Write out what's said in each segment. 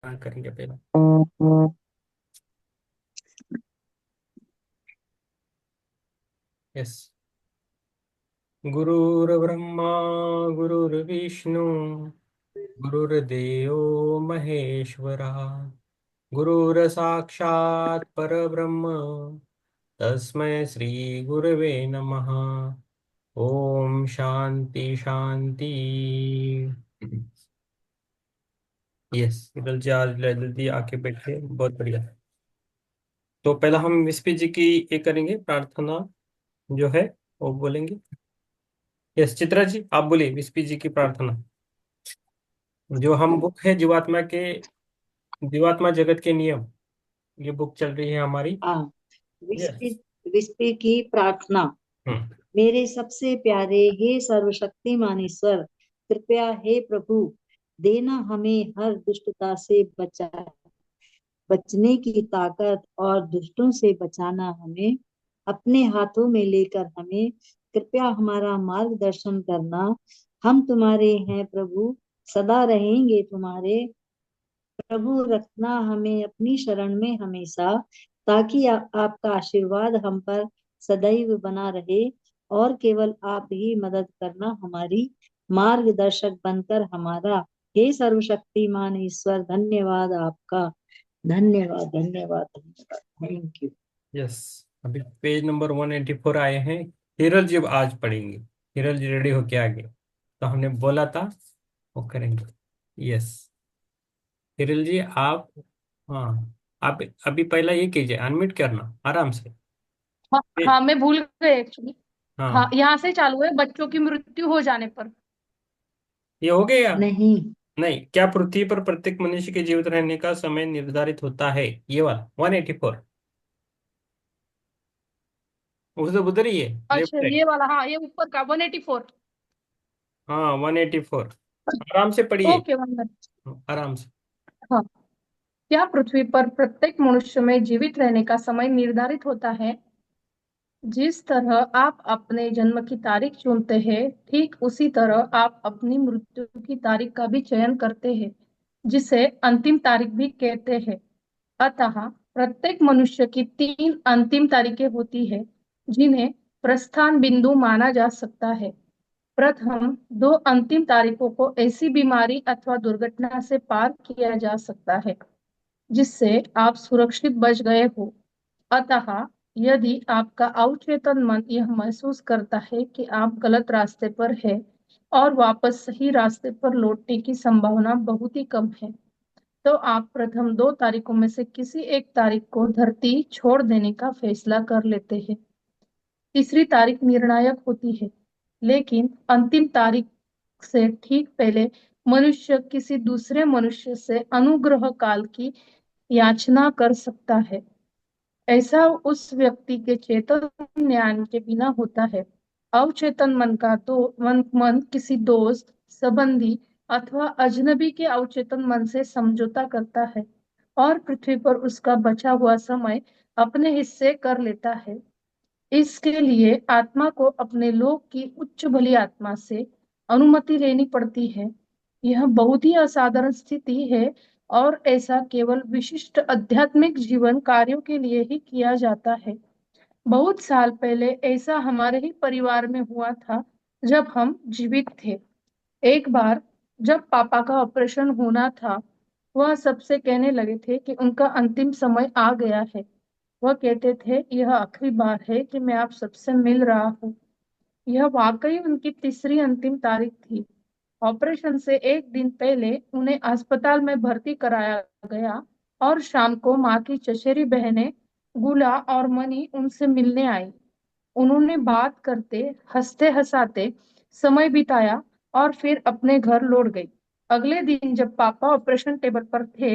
करेंगे पहले। यस। गुरुर्ब्रह्मा गुरुर्विष्णु गुरुर्देवो महेश्वरा गुरुर्साक्षात् परब्रह्म तस्मै श्री गुरवे नमः। ओम शांति शांति। यस, जल्दी आके बैठे, बहुत बढ़िया। तो पहला हम विस्पी जी की ये करेंगे प्रार्थना जो है वो बोलेंगे। यस, चित्रा जी आप बोलिए विस्पी जी की प्रार्थना। जो हम बुक है जीवात्मा के, जीवात्मा जगत के नियम, ये बुक चल रही है हमारी। हाँ। विस्पी यस। विस्पी की प्रार्थना। हम्म। मेरे सबसे प्यारे हे सर्वशक्तिमान ईश्वर, कृपया हे प्रभु, देना हमें हर दुष्टता से बचने की ताकत और दुष्टों से बचाना हमें अपने हाथों में लेकर हमें कृपया हमारा मार्गदर्शन करना। हम तुम्हारे हैं प्रभु, सदा रहेंगे तुम्हारे। प्रभु रखना हमें अपनी शरण में हमेशा, ताकि आपका आशीर्वाद हम पर सदैव बना रहे। और केवल आप ही मदद करना, हमारी मार्गदर्शक बनकर हमारा। हे सर्वशक्तिमान ईश्वर, धन्यवाद आपका। धन्यवाद धन्यवाद धन्यवाद, थैंक यू। यस। अभी पेज नंबर 184 आए हैं। हिरल जी आज पढ़ेंगे। हिरल जी रेडी होके आ गए, तो हमने बोला था वो करेंगे। यस। हिरल जी आप, हाँ, आप अभी पहला ये कीजिए, अनम्यूट करना आराम से। हाँ हाँ, मैं भूल गई एक्चुअली। हाँ, हाँ, यहाँ से चालू है, बच्चों की मृत्यु हो जाने पर। ये हो गया। नहीं। नहीं, क्या पृथ्वी पर प्रत्येक मनुष्य के जीवित रहने का समय निर्धारित होता है? ये वाला 184, उधर उधर ही है, लेफ्ट अच्छा, साइड। ये वाला, हाँ, ये ऊपर का 184। हाँ 184, आराम से पढ़िए। Okay, 1 minute. आराम से। हाँ। क्या पृथ्वी पर प्रत्येक मनुष्य में जीवित रहने का समय निर्धारित होता है? जिस तरह आप अपने जन्म की तारीख चुनते हैं, ठीक उसी तरह आप अपनी मृत्यु की तारीख का भी चयन करते हैं, जिसे अंतिम तारीख भी कहते हैं। अतः प्रत्येक मनुष्य की 3 अंतिम तारीखें होती है, जिन्हें प्रस्थान बिंदु माना जा सकता है। प्रथम 2 अंतिम तारीखों को ऐसी बीमारी अथवा दुर्घटना से पार किया जा सकता है जिससे आप सुरक्षित बच गए हो। अतः यदि आपका अवचेतन मन यह महसूस करता है कि आप गलत रास्ते पर हैं और वापस सही रास्ते पर लौटने की संभावना बहुत ही कम है, तो आप प्रथम 2 तारीखों में से किसी एक तारीख को धरती छोड़ देने का फैसला कर लेते हैं। तीसरी तारीख निर्णायक होती है, लेकिन अंतिम तारीख से ठीक पहले मनुष्य किसी दूसरे मनुष्य से अनुग्रह काल की याचना कर सकता है। ऐसा उस व्यक्ति के चेतन ज्ञान के बिना होता है। अवचेतन मन का तो मन किसी दोस्त, संबंधी अथवा अजनबी के अवचेतन मन से समझौता करता है और पृथ्वी पर उसका बचा हुआ समय अपने हिस्से कर लेता है। इसके लिए आत्मा को अपने लोक की उच्च भली आत्मा से अनुमति लेनी पड़ती है। यह बहुत ही असाधारण स्थिति है और ऐसा केवल विशिष्ट आध्यात्मिक जीवन कार्यों के लिए ही किया जाता है। बहुत साल पहले ऐसा हमारे ही परिवार में हुआ था, जब हम जीवित थे। एक बार जब पापा का ऑपरेशन होना था, वह सबसे कहने लगे थे कि उनका अंतिम समय आ गया है। वह कहते थे, यह आखिरी बार है कि मैं आप सबसे मिल रहा हूँ। यह वाकई उनकी तीसरी अंतिम तारीख थी। ऑपरेशन से एक दिन पहले उन्हें अस्पताल में भर्ती कराया गया और शाम को माँ की चचेरी बहनें गुला और मनी उनसे मिलने आई। उन्होंने बात करते, हंसते हंसाते समय बिताया और फिर अपने घर लौट गई। अगले दिन जब पापा ऑपरेशन टेबल पर थे,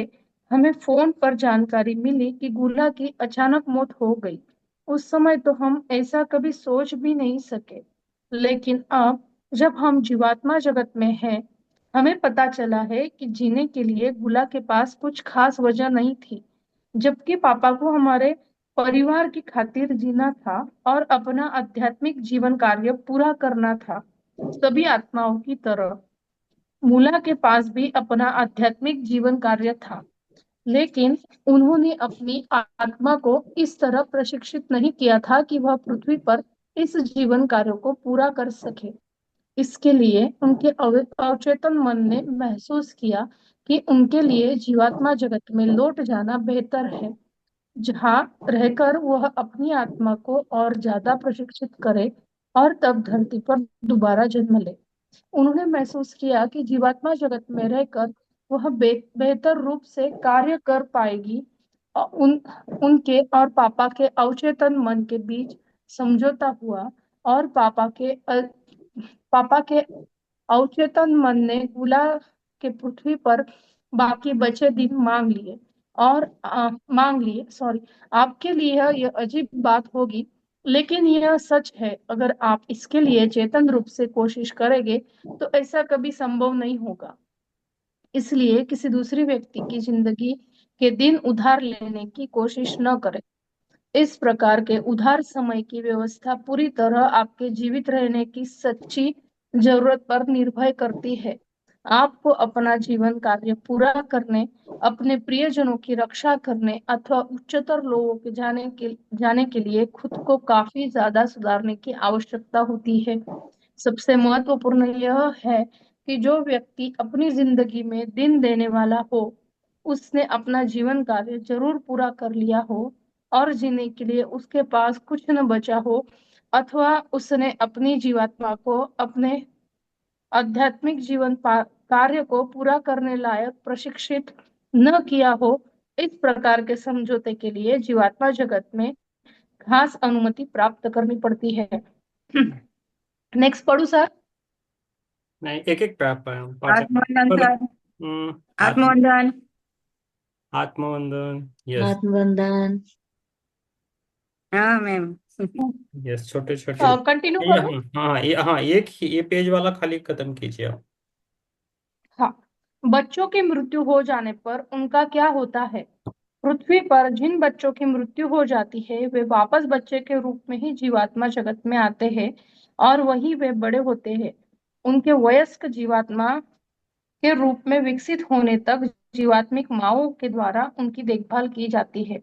हमें फोन पर जानकारी मिली कि गुला की अचानक मौत हो गई। उस समय तो हम ऐसा कभी सोच भी नहीं सके, लेकिन अब जब हम जीवात्मा जगत में हैं, हमें पता चला है कि जीने के लिए गुला के पास कुछ खास वजह नहीं थी, जबकि पापा को हमारे परिवार की खातिर जीना था और अपना आध्यात्मिक जीवन कार्य पूरा करना था। सभी आत्माओं की तरह मूला के पास भी अपना आध्यात्मिक जीवन कार्य था। लेकिन उन्होंने अपनी आत्मा को इस तरह प्रशिक्षित नहीं किया था कि वह पृथ्वी पर इस जीवन कार्य को पूरा कर सके। इसके लिए उनके अवचेतन मन ने महसूस किया कि उनके लिए जीवात्मा जगत में लौट जाना बेहतर है, जहाँ रहकर वह अपनी आत्मा को और ज्यादा प्रशिक्षित करे और तब धरती पर दोबारा जन्म ले। उन्होंने महसूस किया कि जीवात्मा जगत में रहकर वह बेहतर रूप से कार्य कर पाएगी। उनके और पापा के अवचेतन मन के बीच समझौता हुआ और पापा के अवचेतन मन ने बुला के पृथ्वी पर बाकी बचे दिन मांग लिए सॉरी। आपके लिए यह अजीब बात होगी, लेकिन यह सच है। अगर आप इसके लिए चेतन रूप से कोशिश करेंगे तो ऐसा कभी संभव नहीं होगा। इसलिए किसी दूसरी व्यक्ति की जिंदगी के दिन उधार लेने की कोशिश न करें। इस प्रकार के उधार समय की व्यवस्था पूरी तरह आपके जीवित रहने की सच्ची जरूरत पर निर्भर करती है। आपको अपना जीवन कार्य पूरा करने, अपने प्रियजनों की रक्षा करने अथवा उच्चतर लोगों के जाने के लिए खुद को काफी ज्यादा सुधारने की आवश्यकता होती है। सबसे महत्वपूर्ण यह है कि जो व्यक्ति अपनी जिंदगी में दिन देने वाला हो, उसने अपना जीवन कार्य जरूर पूरा कर लिया हो और जीने के लिए उसके पास कुछ न बचा हो, अथवा उसने अपनी जीवात्मा को अपने आध्यात्मिक कार्य को पूरा करने लायक प्रशिक्षित न किया हो। इस प्रकार के समझौते के लिए जीवात्मा जगत में खास अनुमति प्राप्त करनी पड़ती है। नेक्स्ट पढ़ू सर। नहीं, एक एक पाठ आत्मवंदन पर। सर। आत्म आत्मवंदन। आत्मवंदन। यस। आत्मबंधन। हाँ मैम। यस, छोटे छोटे। कंटिन्यू ये करूं। हाँ, एक ही ये पेज वाला खाली खत्म कीजिए आप। हाँ। बच्चों की मृत्यु हो जाने पर उनका क्या होता है। पृथ्वी पर जिन बच्चों की मृत्यु हो जाती है वे वापस बच्चे के रूप में ही जीवात्मा जगत में आते हैं और वही वे बड़े होते हैं। उनके वयस्क जीवात्मा के रूप में विकसित होने तक जीवात्मिक माँओं के द्वारा उनकी देखभाल की जाती है।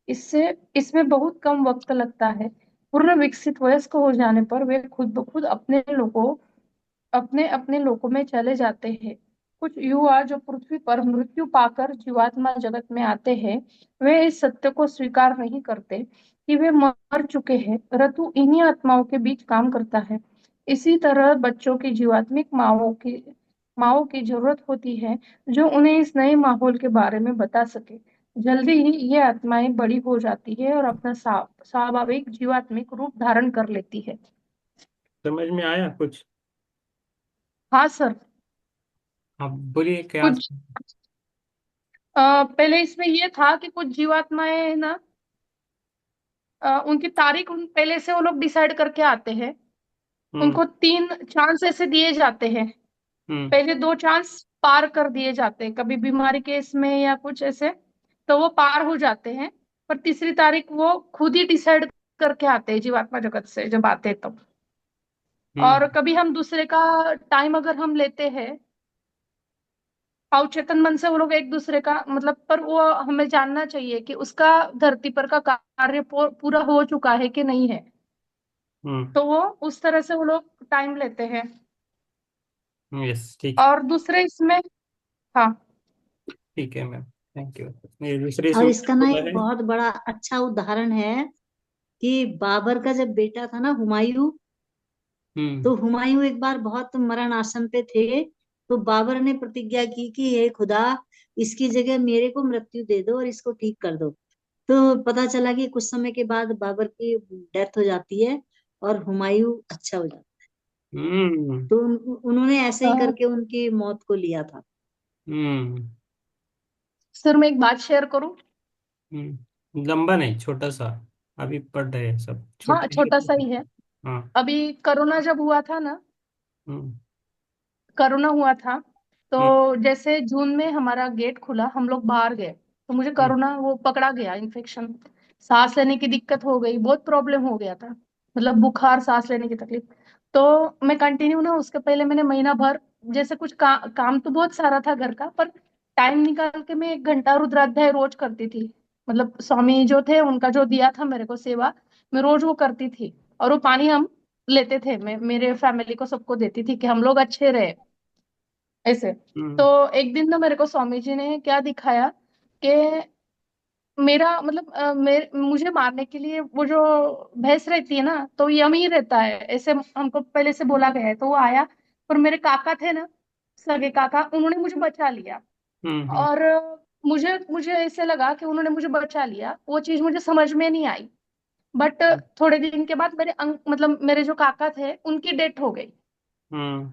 इससे इसमें बहुत कम वक्त लगता है। पूर्ण विकसित वयस्क हो जाने पर वे खुद ब खुद अपने अपने लोकों में चले जाते हैं। कुछ युवा जो पृथ्वी पर मृत्यु पाकर जीवात्मा जगत में आते हैं, वे इस सत्य को स्वीकार नहीं करते कि वे मर चुके हैं। ऋतु इन्हीं आत्माओं के बीच काम करता है। इसी तरह बच्चों की जीवात्मिक माँओं की जरूरत होती है, जो उन्हें इस नए माहौल के बारे में बता सके। जल्दी ही ये आत्माएं बड़ी हो जाती है और अपना स्वाभाविक जीवात्मिक रूप धारण कर लेती है। समझ में आया कुछ? हाँ सर। आप बोलिए क्या। कुछ पहले इसमें ये था कि कुछ जीवात्माएं है ना, उनकी तारीख उन पहले से वो लोग डिसाइड करके आते हैं। हम्म। उनको 3 चांस ऐसे दिए जाते हैं। हम्म। पहले 2 चांस पार कर दिए जाते हैं, कभी बीमारी केस में या कुछ ऐसे, तो वो पार हो जाते हैं। पर तीसरी तारीख वो खुद ही डिसाइड करके आते हैं जीवात्मा जगत से जब आते हैं तब। और हम्म। कभी हम दूसरे का टाइम अगर हम लेते हैं अवचेतन मन से, वो लोग एक दूसरे का मतलब, पर वो हमें जानना चाहिए कि उसका धरती पर का कार्य पूरा हो चुका है कि नहीं है। हम्म। तो वो उस तरह से वो लोग टाइम लेते हैं। यस, ठीक है। और दूसरे इसमें, हाँ। ठीक है मैम, थैंक यू। ये दूसरे और इसमें इसका ना बोला एक है। बहुत बड़ा अच्छा उदाहरण है कि बाबर का जब बेटा था ना हुमायूं, हम्म। तो हुमायूं एक बार बहुत मरण आसन पे थे। तो बाबर ने प्रतिज्ञा की कि हे खुदा, इसकी जगह मेरे को मृत्यु दे दो और इसको ठीक कर दो। तो पता चला कि कुछ समय के बाद बाबर की डेथ हो जाती है और हुमायूं अच्छा हो जाता हम्म। है। तो उन्होंने ऐसे ही अ, करके उनकी मौत को लिया था। हम्म। सर मैं एक बात शेयर करूं। लंबा नहीं, छोटा सा। अभी पढ़ रहे हैं सब हाँ, छोटे छोटा सा छोटे। ही है। हाँ। अभी कोरोना जब हुआ था ना, हम्म। कोरोना हुआ था, हम्म। तो जैसे जून में हमारा गेट खुला, हम लोग बाहर गए, तो मुझे हम्म। कोरोना वो पकड़ा गया, इन्फेक्शन। सांस लेने की दिक्कत हो गई, बहुत प्रॉब्लम हो गया था, मतलब बुखार, सांस लेने की तकलीफ। तो मैं कंटिन्यू ना, उसके पहले मैंने महीना भर जैसे कुछ काम तो बहुत सारा था घर का, पर टाइम निकाल के मैं 1 घंटा रुद्राध्याय रोज करती थी। मतलब स्वामी जो थे उनका जो दिया था मेरे को सेवा, मैं रोज वो करती थी। और वो पानी हम लेते थे, मैं मेरे फैमिली को सबको देती थी कि हम लोग अच्छे रहे ऐसे। तो हम्म। एक दिन ना मेरे को स्वामी जी ने क्या दिखाया कि मेरा मतलब मुझे मारने के लिए वो जो भैंस रहती है ना, तो यम ही रहता है ऐसे हमको पहले से बोला गया है। तो वो आया, पर मेरे काका थे ना, सगे काका, उन्होंने मुझे बचा लिया। हम्म। और मुझे मुझे ऐसे लगा कि उन्होंने मुझे बचा लिया, वो चीज मुझे समझ में नहीं आई। बट थोड़े दिन के बाद मेरे मतलब मेरे जो काका थे उनकी डेथ हो गई। हम्म।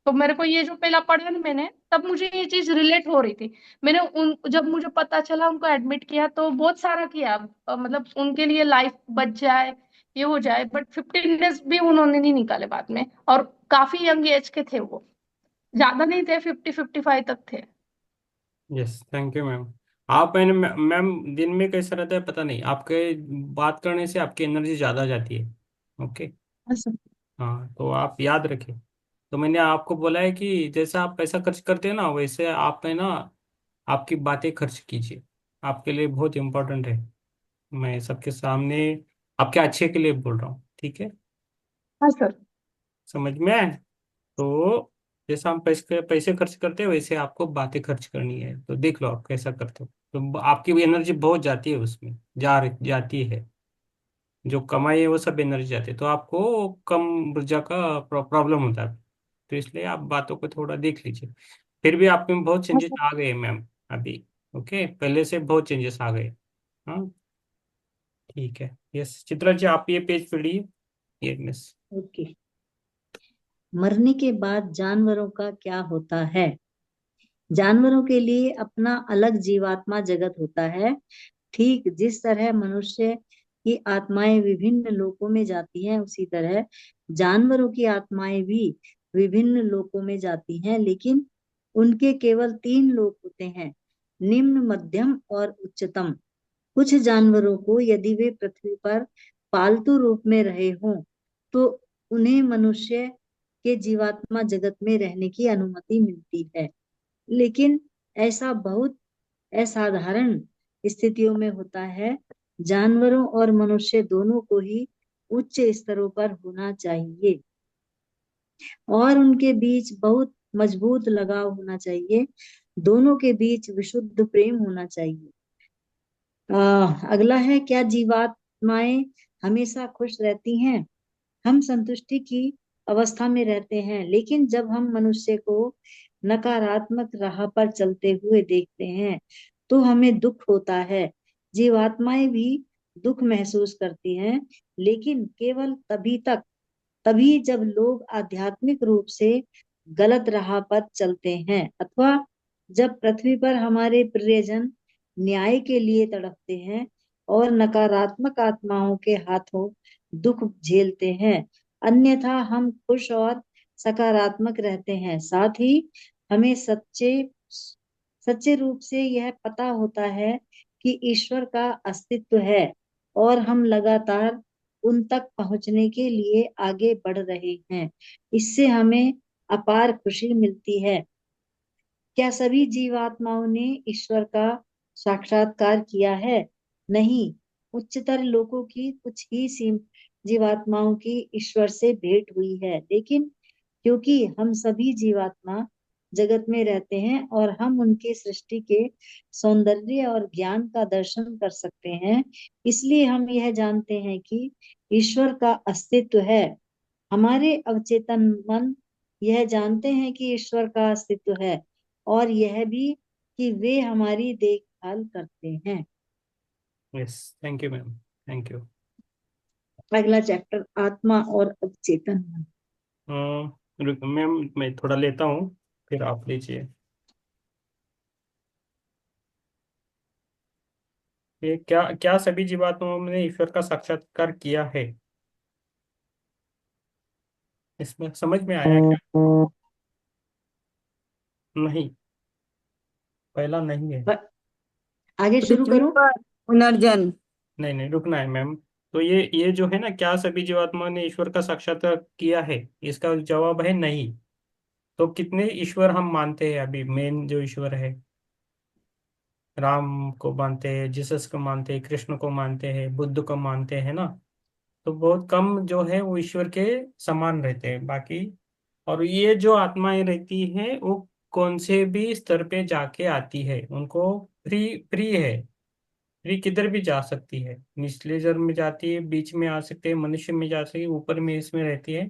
तो मेरे को ये जो पहला पढ़ा ना मैंने, तब मुझे ये चीज रिलेट हो रही थी। मैंने उन जब मुझे पता चला उनको एडमिट किया तो बहुत सारा किया, मतलब उनके लिए लाइफ बच जाए, ये हो जाए। बट 15 डेज भी उन्होंने नहीं निकाले बाद में। और काफी यंग एज के थे वो, ज्यादा नहीं थे, 50-55 तक थे। Yes, thank you ma'am. आप मैंने मैम दिन में कैसा रहता है पता नहीं, आपके बात करने से आपकी एनर्जी ज़्यादा जाती है। ओके। अच्छा। हाँ, तो आप याद रखें। तो मैंने आपको बोला है कि जैसा आप पैसा खर्च करते हैं ना, वैसे आप है ना, आपकी बातें खर्च कीजिए। आपके लिए बहुत इम्पोर्टेंट है। मैं सबके सामने आपके अच्छे के लिए बोल रहा हूँ, ठीक है? हाँ सर। समझ में आए? तो जैसा हम पैसे पैसे खर्च करते हैं, वैसे आपको बातें खर्च करनी है। तो देख लो आप कैसा करते हो, तो आपकी भी एनर्जी बहुत जाती है उसमें, जाती है। जो कमाई है वो सब एनर्जी जाती है, तो आपको कम ऊर्जा का प्रॉब्लम होता है। तो इसलिए आप बातों को थोड़ा देख लीजिए। फिर भी आप में बहुत हाँ चेंजेस सर। आ गए मैम अभी। ओके, पहले से बहुत चेंजेस आ गए। हाँ, ठीक है। यस चित्रा जी, आप ये पेज पढ़िए। ये मिस। ओके। मरने के बाद जानवरों का क्या होता है? जानवरों के लिए अपना अलग जीवात्मा जगत होता है। ठीक जिस तरह मनुष्य की आत्माएं विभिन्न लोकों में जाती हैं, उसी तरह जानवरों की आत्माएं भी विभिन्न लोकों में जाती हैं, लेकिन उनके केवल 3 लोक होते हैं: निम्न, मध्यम और उच्चतम। कुछ जानवरों को यदि वे पृथ्वी पर पालतू रूप में रहे हों, तो उन्हें मनुष्य के जीवात्मा जगत में रहने की अनुमति मिलती है। लेकिन ऐसा बहुत असाधारण स्थितियों में होता है। जानवरों और मनुष्य दोनों को ही उच्च स्तरों पर होना चाहिए और उनके बीच बहुत मजबूत लगाव होना चाहिए। दोनों के बीच विशुद्ध प्रेम होना चाहिए। अगला है, क्या जीवात्माएं हमेशा खुश रहती हैं? हम संतुष्टि की अवस्था में रहते हैं, लेकिन जब हम मनुष्य को नकारात्मक राह पर चलते हुए देखते हैं तो हमें दुख होता है। जीवात्माएं भी दुख महसूस करती हैं, लेकिन केवल तभी जब लोग आध्यात्मिक रूप से गलत राह पर चलते हैं, अथवा जब पृथ्वी पर हमारे प्रियजन न्याय के लिए तड़पते हैं और नकारात्मक आत्माओं के हाथों दुख झेलते हैं। अन्यथा हम खुश और सकारात्मक रहते हैं। साथ ही हमें सच्चे सच्चे रूप से यह पता होता है कि ईश्वर का अस्तित्व है और हम लगातार उन तक पहुंचने के लिए आगे बढ़ रहे हैं। इससे हमें अपार खुशी मिलती है। क्या सभी जीवात्माओं ने ईश्वर का साक्षात्कार किया है? नहीं। उच्चतर लोकों की कुछ ही जीवात्माओं की ईश्वर से भेंट हुई है, लेकिन क्योंकि हम सभी जीवात्मा जगत में रहते हैं और हम उनके सृष्टि के सौंदर्य और ज्ञान का दर्शन कर सकते हैं, इसलिए हम यह जानते हैं कि ईश्वर का अस्तित्व है। हमारे अवचेतन मन यह जानते हैं कि ईश्वर का अस्तित्व है और यह भी कि वे हमारी देखभाल करते हैं। Yes, thank you ma'am. Thank you. अगला चैप्टर, आत्मा और अवचेतन मन। मैम मैं थोड़ा लेता हूँ, फिर आप लीजिए। ये क्या क्या सभी जीवात्माओं ने ईश्वर का साक्षात्कार किया है? इसमें समझ में आया क्या? नहीं, पहला नहीं है। आगे शुरू पृथ्वी करूं? पर पुनर्जन्म। नहीं नहीं, रुकना है मैम। तो ये जो है ना, क्या सभी जीवात्माओं ने ईश्वर का साक्षात्कार किया है, इसका जवाब है नहीं। तो कितने ईश्वर हम मानते हैं अभी? मेन जो ईश्वर है, राम को मानते हैं, जीसस को मानते हैं, कृष्ण को मानते हैं, बुद्ध को मानते हैं ना। तो बहुत कम जो है वो ईश्वर के समान रहते हैं बाकी। और ये जो आत्माएं रहती हैं वो कौन से भी स्तर पे जाके आती है, उनको फ्री फ्री है। फ्री किधर भी जा सकती है, निचले जन्म में जाती है, बीच में आ सकते हैं, मनुष्य में जा सकती है, ऊपर में इसमें रहती है।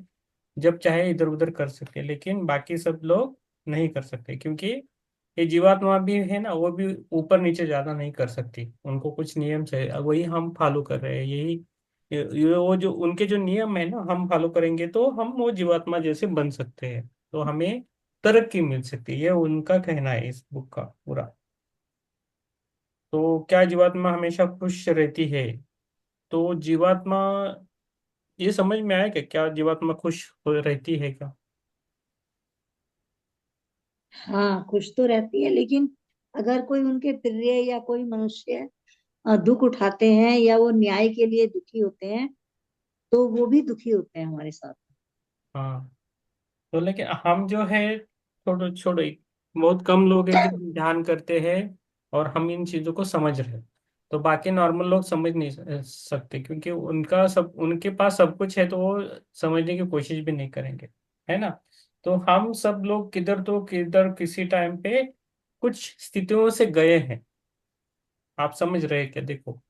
जब चाहे इधर उधर कर सकते हैं, लेकिन बाकी सब लोग नहीं कर सकते, क्योंकि ये जीवात्मा भी है ना, वो भी ऊपर नीचे ज्यादा नहीं कर सकती। उनको कुछ नियम है, वही हम फॉलो कर रहे हैं। यही वो जो उनके जो नियम है ना, हम फॉलो करेंगे तो हम वो जीवात्मा जैसे बन सकते हैं, तो हमें तरक्की मिल सकती है। ये उनका कहना है इस बुक का पूरा। तो क्या जीवात्मा हमेशा खुश रहती है? तो जीवात्मा, ये समझ में आया क्या जीवात्मा खुश हो रहती है क्या? हाँ, खुश तो रहती है, लेकिन अगर कोई उनके प्रिय या कोई मनुष्य दुख उठाते हैं या वो न्याय के लिए दुखी होते हैं, तो वो भी दुखी होते हैं हमारे साथ। हाँ। तो लेकिन हम जो है, छोड़ो छोड़ो, बहुत कम लोग हैं जो ध्यान करते हैं और हम इन चीजों को समझ रहे हैं। तो बाकी नॉर्मल लोग समझ नहीं सकते, क्योंकि उनका सब, उनके पास सब कुछ है, तो वो समझने की कोशिश भी नहीं करेंगे, है ना। तो हम सब लोग किधर तो किधर किसी टाइम पे कुछ स्थितियों से गए हैं। आप समझ रहे हैं क्या? देखो,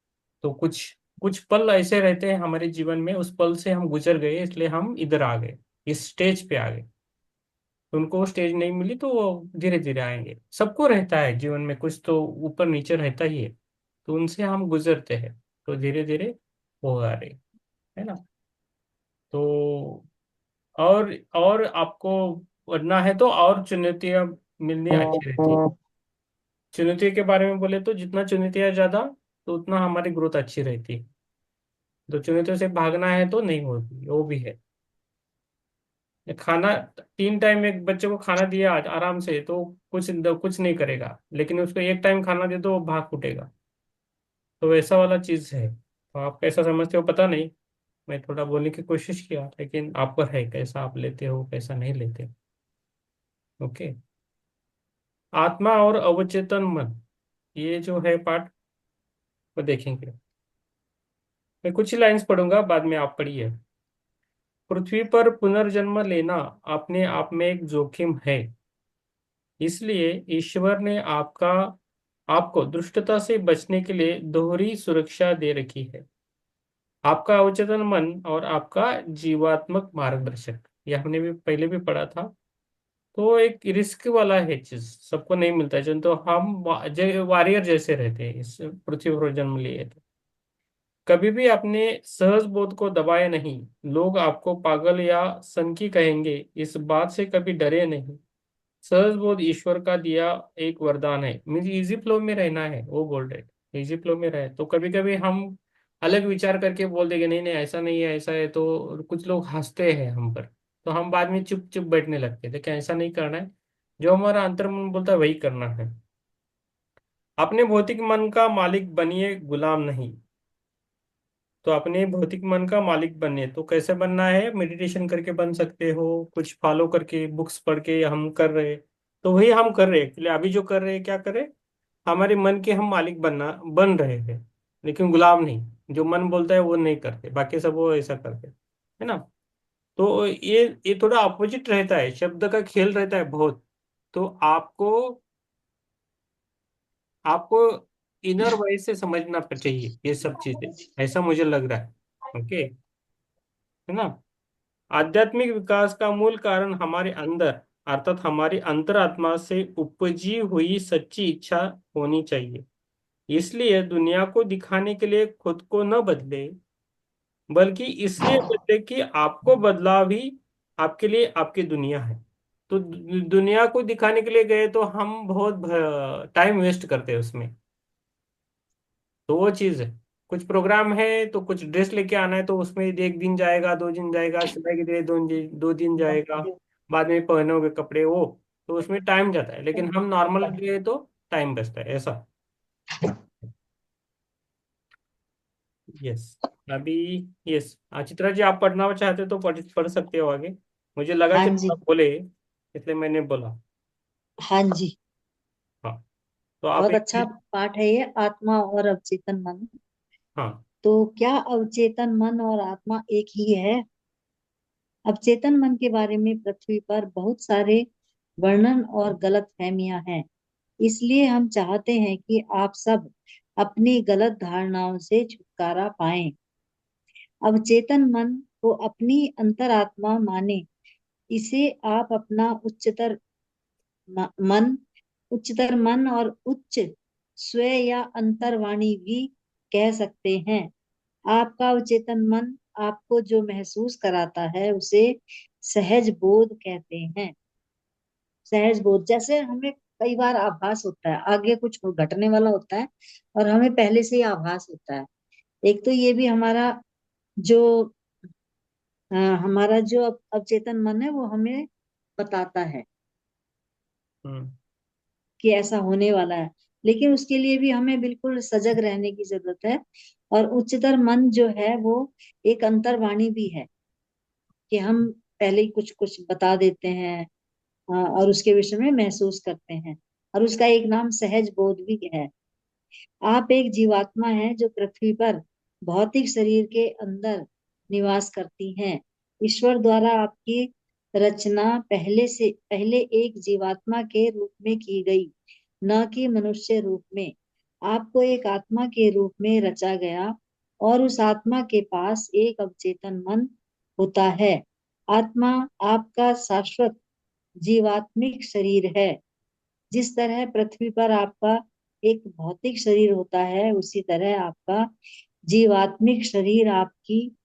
तो कुछ कुछ पल ऐसे रहते हैं हमारे जीवन में, उस पल से हम गुजर गए, इसलिए हम इधर आ गए, इस स्टेज पे आ गए। उनको वो स्टेज नहीं मिली तो वो धीरे धीरे आएंगे। सबको रहता है जीवन में, कुछ तो ऊपर नीचे रहता ही है, तो उनसे हम गुजरते हैं, तो धीरे धीरे वो आ रहे, है ना। तो और आपको बढ़ना है तो और चुनौतियां मिलनी अच्छी रहती है। चुनौतियों के बारे में बोले तो जितना चुनौतियां ज्यादा, तो उतना हमारी ग्रोथ अच्छी रहती है। तो चुनौतियों से भागना है तो नहीं होती, वो भी है। खाना, 3 टाइम एक बच्चे को खाना दिया आज आराम से, तो कुछ नहीं करेगा, लेकिन उसको एक टाइम खाना दे तो वो भाग उठेगा। तो वैसा वाला चीज है। तो आप कैसा समझते हो पता नहीं, मैं थोड़ा बोलने की कोशिश किया, लेकिन आप पर है कैसा आप लेते हो कैसा नहीं लेते। ओके। आत्मा और अवचेतन मन, ये जो है पार्ट, वो देखेंगे। मैं कुछ ही लाइंस पढ़ूंगा, बाद में आप पढ़िए। पृथ्वी पर पुनर्जन्म लेना अपने आप में एक जोखिम है, इसलिए ईश्वर ने आपको दुष्टता से बचने के लिए दोहरी सुरक्षा दे रखी है। आपका अवचेतन मन और आपका जीवात्मक मार्गदर्शक, ये हमने भी पहले भी पढ़ा था। तो एक रिस्क वाला है चीज, सबको नहीं मिलता है। तो हम वॉरियर जैसे रहते हैं इस पृथ्वी पर जन्म लिए तो। कभी भी अपने सहज बोध को दबाए नहीं। लोग आपको पागल या सनकी कहेंगे, इस बात से कभी डरे नहीं। सहज बोध ईश्वर का दिया एक वरदान है। मीन्स इजी फ्लो में रहना है, वो बोल रहे इजी फ्लो में रहे। तो कभी कभी हम अलग विचार करके बोल देंगे नहीं नहीं ऐसा नहीं है ऐसा है, तो कुछ लोग हंसते हैं हम पर। तो हम बाद में चुप चुप बैठने लगते हैं, लेकिन ऐसा नहीं करना है। जो हमारा अंतर्मन बोलता है वही करना है। अपने भौतिक मन का मालिक बनिए, गुलाम नहीं। तो अपने भौतिक मन का मालिक बने तो कैसे बनना है? मेडिटेशन करके बन सकते हो, कुछ फॉलो करके, बुक्स पढ़ के हम कर रहे। तो वही हम कर रहे हैं एक्चुअली, अभी जो कर रहे हैं क्या कर रहे हैं? हमारे मन के हम मालिक बन रहे हैं, लेकिन गुलाम नहीं। जो मन बोलता है वो नहीं करते, बाकी सब वो ऐसा करते, है ना। तो ये थोड़ा अपोजिट रहता है, शब्द का खेल रहता है बहुत। तो आपको आपको इनर वॉइस से समझना चाहिए ये सब चीजें, ऐसा मुझे लग रहा है। ओके, है ना। आध्यात्मिक विकास का मूल कारण हमारे अंदर, अर्थात हमारी अंतरात्मा से उपजी हुई सच्ची इच्छा होनी चाहिए। इसलिए दुनिया को दिखाने के लिए खुद को न बदले, बल्कि इसलिए बदले कि आपको बदलाव ही आपके लिए आपकी दुनिया है। तो दुनिया को दिखाने के लिए गए तो हम बहुत टाइम वेस्ट करते हैं उसमें। तो वो चीज है। कुछ प्रोग्राम है तो कुछ ड्रेस लेके आना है, तो उसमें 1 दिन जाएगा, 2 दिन जाएगा, सिलाई के लिए 2 दिन जाएगा, बाद में पहनोगे कपड़े वो। तो उसमें टाइम जाता है, लेकिन हम नॉर्मल गए तो टाइम बचता है, ऐसा। यस। अभी, यस, चित्रा जी आप पढ़ना चाहते हो तो पढ़ पढ़ सकते हो आगे। मुझे लगा हाँ कि जी। आप बोले, इसलिए मैंने बोला। हाँ जी, हाँ, तो आप बहुत एक अच्छा पाठ है ये, आत्मा और अवचेतन मन। हाँ। तो क्या अवचेतन मन और आत्मा एक ही है? अवचेतन मन के बारे में पृथ्वी पर बहुत सारे वर्णन और गलत फहमियां हैं। इसलिए हम चाहते हैं कि आप सब अपनी गलत धारणाओं से छुटकारा पाएं। अवचेतन मन को अपनी अंतरात्मा माने। इसे आप अपना मन, उच्चतर मन और उच्च स्व या अंतर्वाणी भी कह सकते हैं। आपका अवचेतन मन आपको जो महसूस कराता है उसे सहज बोध कहते हैं। सहज बोध, जैसे हमें कई बार आभास होता है, आगे कुछ घटने वाला होता है और हमें पहले से ही आभास होता है। एक तो ये भी हमारा जो हमारा जो अवचेतन मन है वो हमें बताता है हम्म। कि ऐसा होने वाला है। लेकिन उसके लिए भी हमें बिल्कुल सजग रहने की जरूरत है। और उच्चतर मन जो है वो एक अंतर्वाणी भी है कि हम पहले ही कुछ कुछ बता देते हैं, और उसके विषय में महसूस करते हैं। और उसका एक नाम सहज बोध भी है। आप एक जीवात्मा हैं जो पृथ्वी पर भौतिक शरीर के अंदर निवास करती हैं। ईश्वर द्वारा आपकी रचना पहले एक जीवात्मा के रूप में की गई, न कि मनुष्य रूप में। आपको एक आत्मा के रूप में रचा गया और उस आत्मा के पास एक अवचेतन मन होता है। आत्मा आपका शाश्वत जीवात्मिक शरीर है। जिस तरह पृथ्वी पर आपका एक भौतिक शरीर होता है, उसी तरह आपका जीवात्मिक शरीर आपकी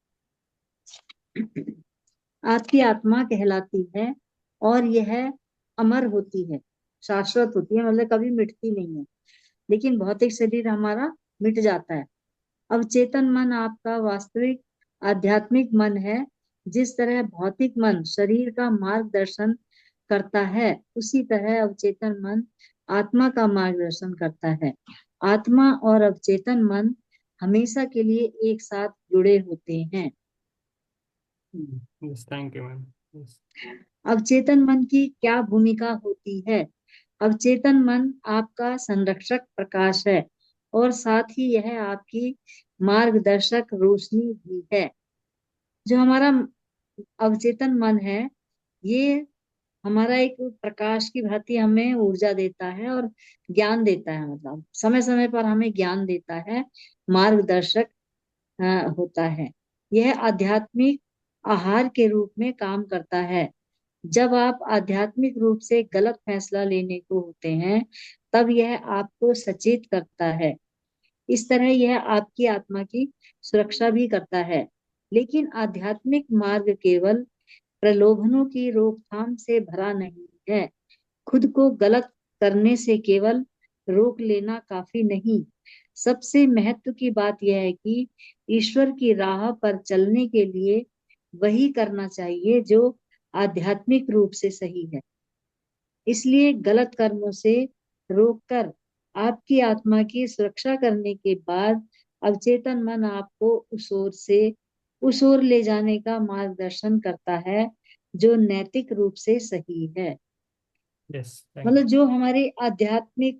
आपकी आत्मा कहलाती है। और यह अमर होती है, शाश्वत होती है, मतलब कभी मिटती नहीं है। लेकिन भौतिक शरीर हमारा मिट जाता है। अवचेतन मन आपका वास्तविक आध्यात्मिक मन है। जिस तरह भौतिक मन शरीर का मार्गदर्शन करता है, उसी तरह अवचेतन मन आत्मा का मार्गदर्शन करता है। आत्मा और अवचेतन मन हमेशा के लिए एक साथ जुड़े होते हैं। Yes, thank you ma'am. Yes. अवचेतन मन की क्या भूमिका होती है? अवचेतन मन आपका संरक्षक प्रकाश है और साथ ही यह आपकी मार्गदर्शक रोशनी भी है। जो हमारा अवचेतन मन है, ये हमारा एक प्रकाश की भांति हमें ऊर्जा देता है और ज्ञान देता है, मतलब समय समय पर हमें ज्ञान देता है, मार्गदर्शक होता है। यह आध्यात्मिक आहार के रूप में काम करता है। जब आप आध्यात्मिक रूप से गलत फैसला लेने को होते हैं, तब यह आपको सचेत करता है। इस तरह यह आपकी आत्मा की सुरक्षा भी करता है। लेकिन आध्यात्मिक मार्ग केवल प्रलोभनों की रोकथाम से भरा नहीं है। खुद को गलत करने से केवल रोक लेना काफी नहीं। सबसे महत्व की बात यह है कि ईश्वर की राह पर चलने के लिए वही करना चाहिए जो आध्यात्मिक रूप से सही है। इसलिए गलत कर्मों से रोककर आपकी आत्मा की सुरक्षा करने के बाद अवचेतन मन आपको उस ओर ले जाने का मार्गदर्शन करता है जो नैतिक रूप से सही है। यस, थैंक मतलब जो हमारे आध्यात्मिक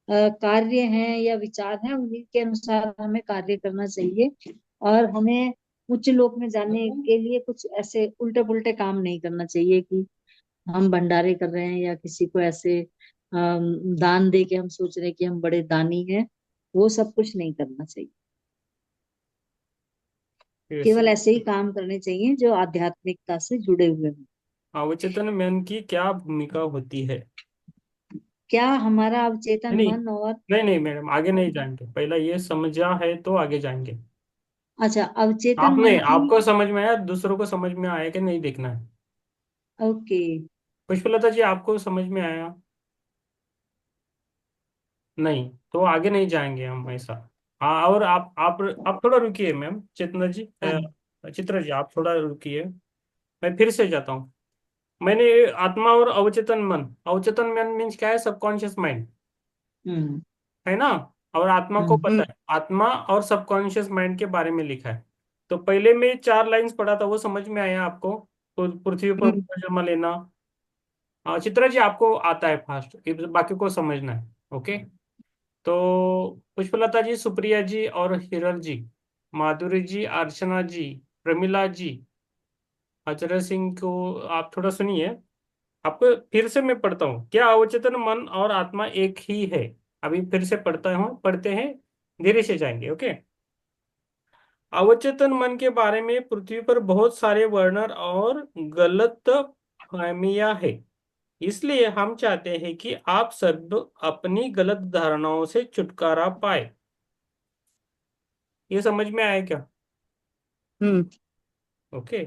कार्य हैं या विचार हैं, उन्हीं के अनुसार हमें कार्य करना चाहिए। और हमें उच्च लोक में जाने के लिए कुछ ऐसे उल्टे पुल्टे काम नहीं करना चाहिए कि हम भंडारे कर रहे हैं या किसी को ऐसे दान दे के हम सोच रहे हैं कि हम बड़े दानी हैं। वो सब कुछ नहीं करना चाहिए। यू। केवल ऐसे ही काम करने चाहिए जो आध्यात्मिकता से जुड़े हुए हों। अवचेतन मन की क्या भूमिका होती है? क्या हमारा नहीं अवचेतन नहीं, मन और नहीं नहीं मैडम, आगे नहीं जाएंगे, पहला ये समझा है तो आगे जाएंगे। अच्छा, अवचेतन आपने मन की। आपको समझ में आया, दूसरों को समझ में आया कि नहीं देखना है। ओके। पुष्पलता जी, आपको समझ में आया? नहीं तो आगे नहीं जाएंगे हम ऐसा। हाँ, और आप थोड़ा रुकिए मैम, चेतना जी, हाँ। चित्रा जी, आप थोड़ा रुकिए। मैं फिर से जाता हूँ। मैंने आत्मा और अवचेतन मन, अवचेतन मन मीन्स क्या है? सबकॉन्शियस माइंड, हम्म। है ना? और आत्मा को हम्म। पता है, आत्मा और सबकॉन्शियस माइंड के बारे में लिखा है। तो पहले में 4 लाइंस पढ़ा था, वो समझ में आया आपको? तो पृथ्वी पर हम्म। पुनर्जन्म लेना, चित्रा जी आपको आता है फास्ट, बाकी को समझना है। ओके। तो पुष्पलता जी, सुप्रिया जी और हिरल जी, माधुरी जी, अर्चना जी, प्रमिला जी, अजय सिंह को आप थोड़ा सुनिए। आपको फिर से मैं पढ़ता हूँ, क्या अवचेतन मन और आत्मा एक ही है? अभी फिर से पढ़ते हैं, धीरे से जाएंगे। ओके। अवचेतन मन के बारे में पृथ्वी पर बहुत सारे वर्णन और गलत फहमियां है। इसलिए हम चाहते हैं कि आप सब अपनी गलत धारणाओं से छुटकारा पाए। ये समझ में आया क्या? हम्म। ओके।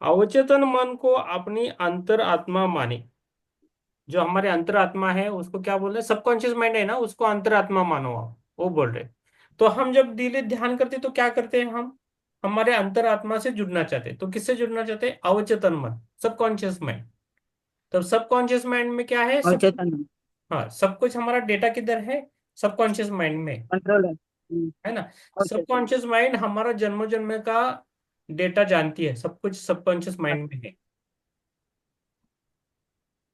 अवचेतन मन को अपनी अंतर आत्मा माने। जो हमारे अंतरात्मा है उसको क्या बोल रहे हैं? सबकॉन्शियस माइंड है ना, उसको अंतरात्मा मानो आप, वो बोल रहे हैं। तो हम जब दिले ध्यान करते तो क्या करते हैं हम? हमारे अंतरात्मा से जुड़ना चाहते हैं। तो किससे जुड़ना चाहते हैं? अवचेतन मन, सबकॉन्शियस माइंड। तो सबकॉन्शियस माइंड में क्या है? और सब, चेतन हाँ, सब कुछ हमारा डेटा किधर है? सबकॉन्शियस माइंड में, कंट्रोल है। है ना। और चेतन। सबकॉन्शियस माइंड हमारा जन्म जन्म का डेटा जानती है, सब कुछ सबकॉन्शियस माइंड में है।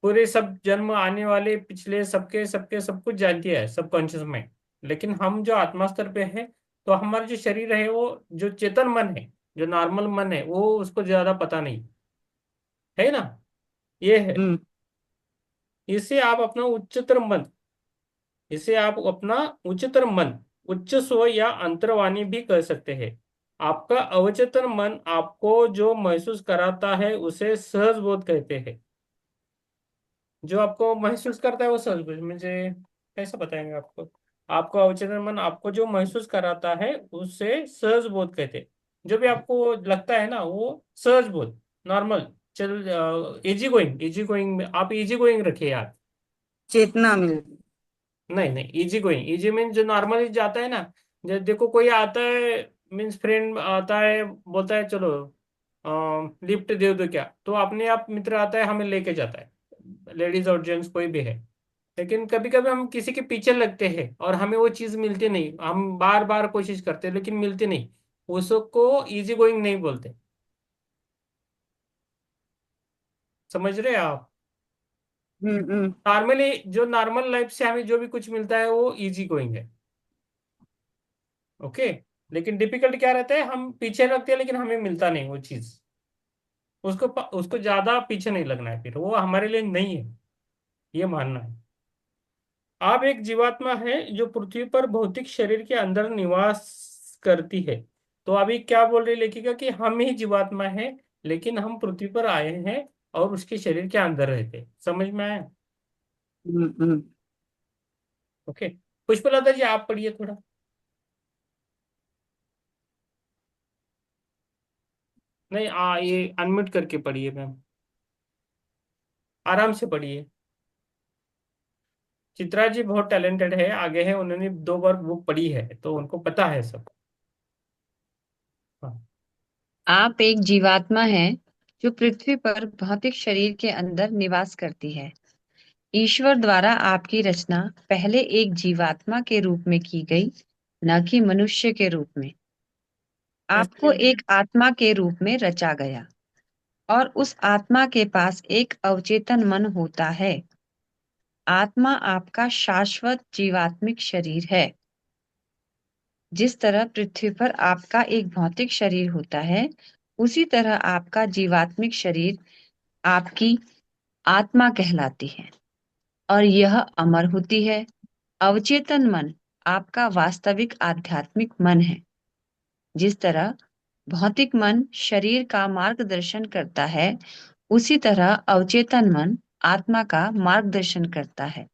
पूरे सब जन्म आने वाले पिछले सबके सबके सब कुछ जानती है सबकॉन्शियस माइंड। लेकिन हम जो आत्मा स्तर पे है, तो हमारा जो शरीर है, वो जो चेतन मन है, जो नॉर्मल मन है, वो उसको ज्यादा पता नहीं है ना। ये है। हम्म इसे आप अपना उच्चतर मन, इसे आप अपना उच्चतर मन, उच्च स्व या अंतर्वाणी भी कह सकते हैं। आपका अवचेतन मन आपको जो महसूस कराता है उसे सहज बोध कहते हैं। जो आपको महसूस करता है वो सहज बोध, मुझे कैसे बताएंगे आपको? आपको अवचेतन मन आपको जो महसूस कराता है उसे सहज बोध कहते हैं। जो भी आपको लगता है ना, वो सहज बोध, नॉर्मल, चल, इजी गोइंग, इजी गोइंग में आप इजी गोइंग रखिए यार। चेतना मिल। नहीं नहीं, इजी गोइंग, इजी मीन जो नॉर्मली जाता है ना। देखो कोई आता है, मीन्स फ्रेंड आता है, बोलता है चलो लिफ्ट दे दो क्या, तो अपने आप मित्र आता है हमें लेके जाता है, लेडीज और जेंट्स कोई भी है। लेकिन कभी कभी हम किसी के पीछे लगते हैं और हमें वो चीज मिलती नहीं, हम बार बार कोशिश करते हैं लेकिन मिलती नहीं, उसको इजी गोइंग नहीं बोलते। समझ रहे हैं आप? हम्म। नॉर्मली जो नॉर्मल लाइफ से हमें जो भी कुछ मिलता है वो इजी गोइंग है। ओके। लेकिन डिफिकल्ट क्या रहता है? हम पीछे लगते हैं लेकिन हमें मिलता नहीं वो चीज। उसको ज्यादा पीछे नहीं लगना है, फिर वो हमारे लिए नहीं है, ये मानना है। आप एक जीवात्मा है जो पृथ्वी पर भौतिक शरीर के अंदर निवास करती है। तो अभी क्या बोल रही लेखिका कि हम ही जीवात्मा है, लेकिन हम पृथ्वी पर आए हैं और उसके शरीर के अंदर रहते हैं। समझ में आया? हम्म। ओके। पुष्पलता जी आप पढ़िए थोड़ा। नहीं, ये अनम्यूट करके पढ़िए मैम, आराम से पढ़िए। चित्रा जी बहुत टैलेंटेड है, आगे है, उन्होंने 2 बार बुक पढ़ी है तो उनको पता है सब। हाँ। आप एक जीवात्मा हैं जो पृथ्वी पर भौतिक शरीर के अंदर निवास करती है। ईश्वर द्वारा आपकी रचना पहले एक जीवात्मा के रूप में की गई, न कि मनुष्य के रूप में। आपको इसलिए एक आत्मा के रूप में रचा गया और उस आत्मा के पास एक अवचेतन मन होता है। आत्मा आपका शाश्वत जीवात्मिक शरीर है। जिस तरह पृथ्वी पर आपका एक भौतिक शरीर होता है, उसी तरह आपका जीवात्मिक शरीर आपकी आत्मा कहलाती है और यह अमर होती है। अवचेतन मन आपका वास्तविक आध्यात्मिक मन है। जिस तरह भौतिक मन शरीर का मार्गदर्शन करता है, उसी तरह अवचेतन मन आत्मा का मार्गदर्शन करता है।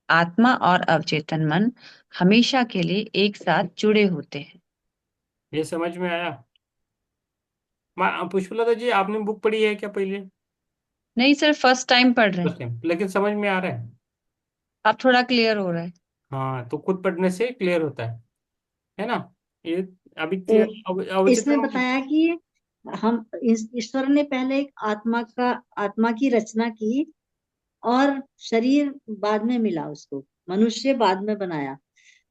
आत्मा और अवचेतन मन हमेशा के लिए एक साथ जुड़े होते हैं। ये समझ में आया? पुष्पलता जी आपने बुक पढ़ी है क्या पहले? नहीं सर, फर्स्ट टाइम पढ़ रहे हैं। फर्स्ट टाइम, लेकिन समझ में आ रहा है? अब थोड़ा क्लियर हो रहा है। हाँ, तो खुद पढ़ने से क्लियर होता है ना। ये अभी तो इसमें अवचेतन, बताया कि हम ईश्वर ने पहले एक आत्मा की रचना की, और शरीर बाद में मिला उसको, मनुष्य बाद में बनाया।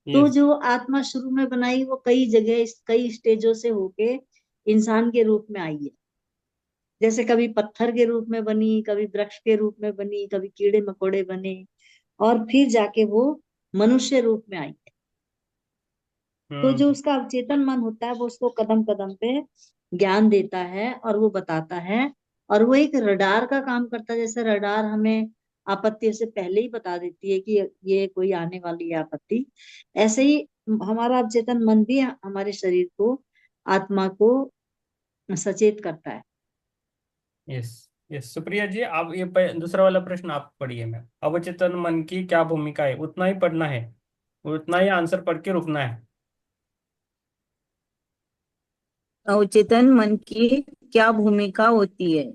तो यस, जो आत्मा शुरू में बनाई वो कई जगह कई स्टेजों से होके इंसान के रूप में आई है। जैसे कभी पत्थर के रूप में बनी, कभी वृक्ष के रूप में बनी, कभी कीड़े मकोड़े बने, और फिर जाके वो मनुष्य रूप में आई। तो जो हम्म। उसका अवचेतन मन होता है वो उसको कदम कदम पे ज्ञान देता है और वो बताता है। और वो एक रडार का काम करता है। जैसे रडार हमें आपत्ति से पहले ही बता देती है कि ये कोई आने वाली है आपत्ति, ऐसे ही हमारा अवचेतन मन भी हमारे शरीर को, आत्मा को सचेत करता है। यस। यस, सुप्रिया जी, आप ये दूसरा वाला प्रश्न आप पढ़िए मैम। अवचेतन मन की क्या भूमिका है, उतना ही पढ़ना है, उतना ही आंसर पढ़ के रुकना है। अवचेतन मन की क्या भूमिका होती है?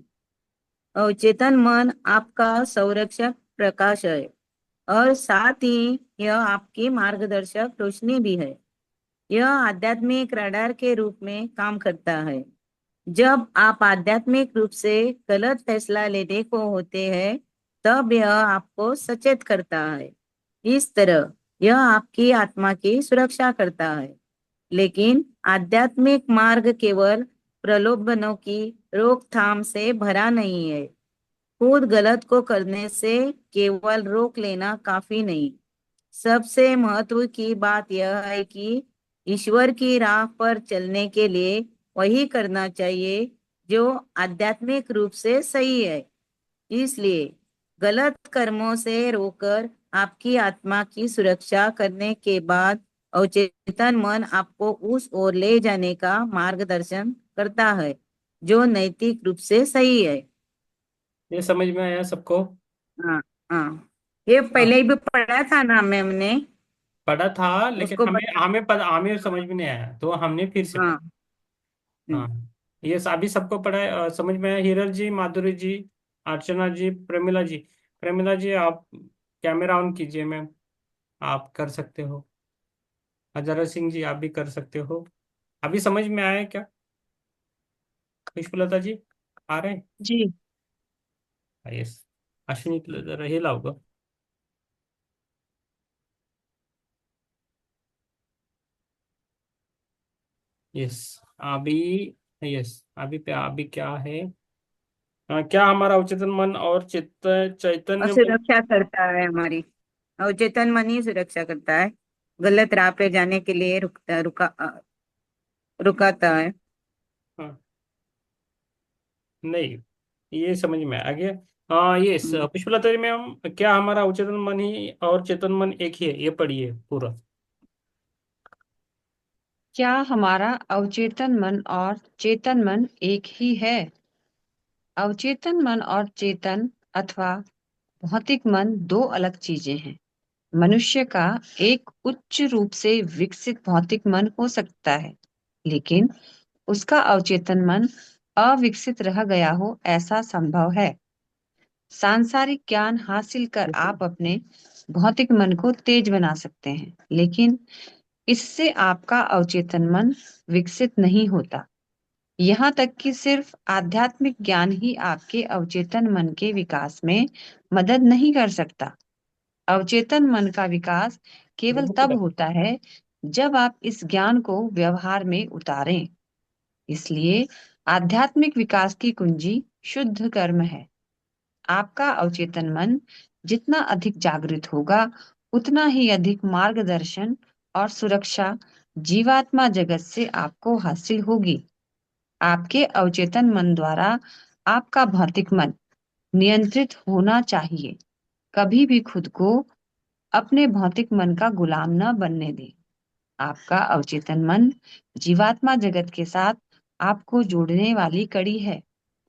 अवचेतन मन आपका संरक्षक प्रकाश है और साथ ही यह आपकी मार्गदर्शक रोशनी भी है। यह आध्यात्मिक रडार के रूप में काम करता है। जब आप आध्यात्मिक रूप से गलत फैसला लेने को होते हैं, तब यह आपको सचेत करता है। इस तरह यह आपकी आत्मा की सुरक्षा करता है। लेकिन आध्यात्मिक मार्ग केवल प्रलोभनों की रोकथाम से भरा नहीं है। खुद गलत को करने से केवल रोक लेना काफी नहीं। सबसे महत्व की बात यह है कि ईश्वर की राह पर चलने के लिए वही करना चाहिए जो आध्यात्मिक रूप से सही है। इसलिए गलत कर्मों से रोकर आपकी आत्मा की सुरक्षा करने के बाद अवचेतन मन आपको उस ओर ले जाने का मार्गदर्शन करता है जो नैतिक रूप से सही है। ये समझ में आया सबको? हाँ, हाँ, ये हाँ, पहले ही भी पढ़ा था ना मैम ने। पढ़ा था लेकिन उसको हमें बता। हमें समझ में नहीं आया, तो हमने फिर से पढ़ा। हाँ। हाँ, हम्म। ये अभी सबको पढ़ा है, समझ में आया। हीरल जी, माधुरी जी, अर्चना जी, प्रेमिला जी। प्रेमिला जी, आप कैमरा ऑन कीजिए मैम, आप कर सकते हो। हजारा सिंह जी, आप भी कर सकते हो। अभी समझ में आया क्या? पुष्पलता जी, आ रहे हैं? जी। यस। अश्विनी, जरा हे लाव ग. यस। अभी, यस, अभी क्या है? क्या हमारा अवचेतन मन और और चैतन्य मन। सुरक्षा करता है हमारी। अवचेतन मन ही सुरक्षा करता है। गलत राह पे जाने के लिए रुकाता है। हाँ, नहीं, ये समझ में आ गया। हाँ, यस, हम्म। पुष्पलता जी मैम, क्या हमारा अवचेतन मन ही और चेतन मन एक ही है, ये पढ़िए पूरा। क्या हमारा अवचेतन मन और चेतन मन एक ही है? अवचेतन मन और चेतन अथवा भौतिक मन दो अलग चीजें हैं। मनुष्य का एक उच्च रूप से विकसित भौतिक मन हो सकता है, लेकिन उसका अवचेतन मन अविकसित रह गया हो, ऐसा संभव है। सांसारिक ज्ञान हासिल कर आप अपने भौतिक मन को तेज बना सकते हैं, लेकिन इससे आपका अवचेतन मन विकसित नहीं होता। यहाँ तक कि सिर्फ आध्यात्मिक ज्ञान ही आपके अवचेतन मन के विकास में मदद नहीं कर सकता। अवचेतन मन का विकास केवल तब होता है जब आप इस ज्ञान को व्यवहार में उतारें। इसलिए आध्यात्मिक विकास की कुंजी शुद्ध कर्म है। आपका अवचेतन मन जितना अधिक जागृत होगा, उतना ही अधिक मार्गदर्शन और सुरक्षा जीवात्मा जगत से आपको हासिल होगी। आपके अवचेतन मन द्वारा आपका भौतिक मन नियंत्रित होना चाहिए। कभी भी खुद को अपने भौतिक मन का गुलाम न बनने दें। आपका अवचेतन मन जीवात्मा जगत के साथ आपको जोड़ने वाली कड़ी है।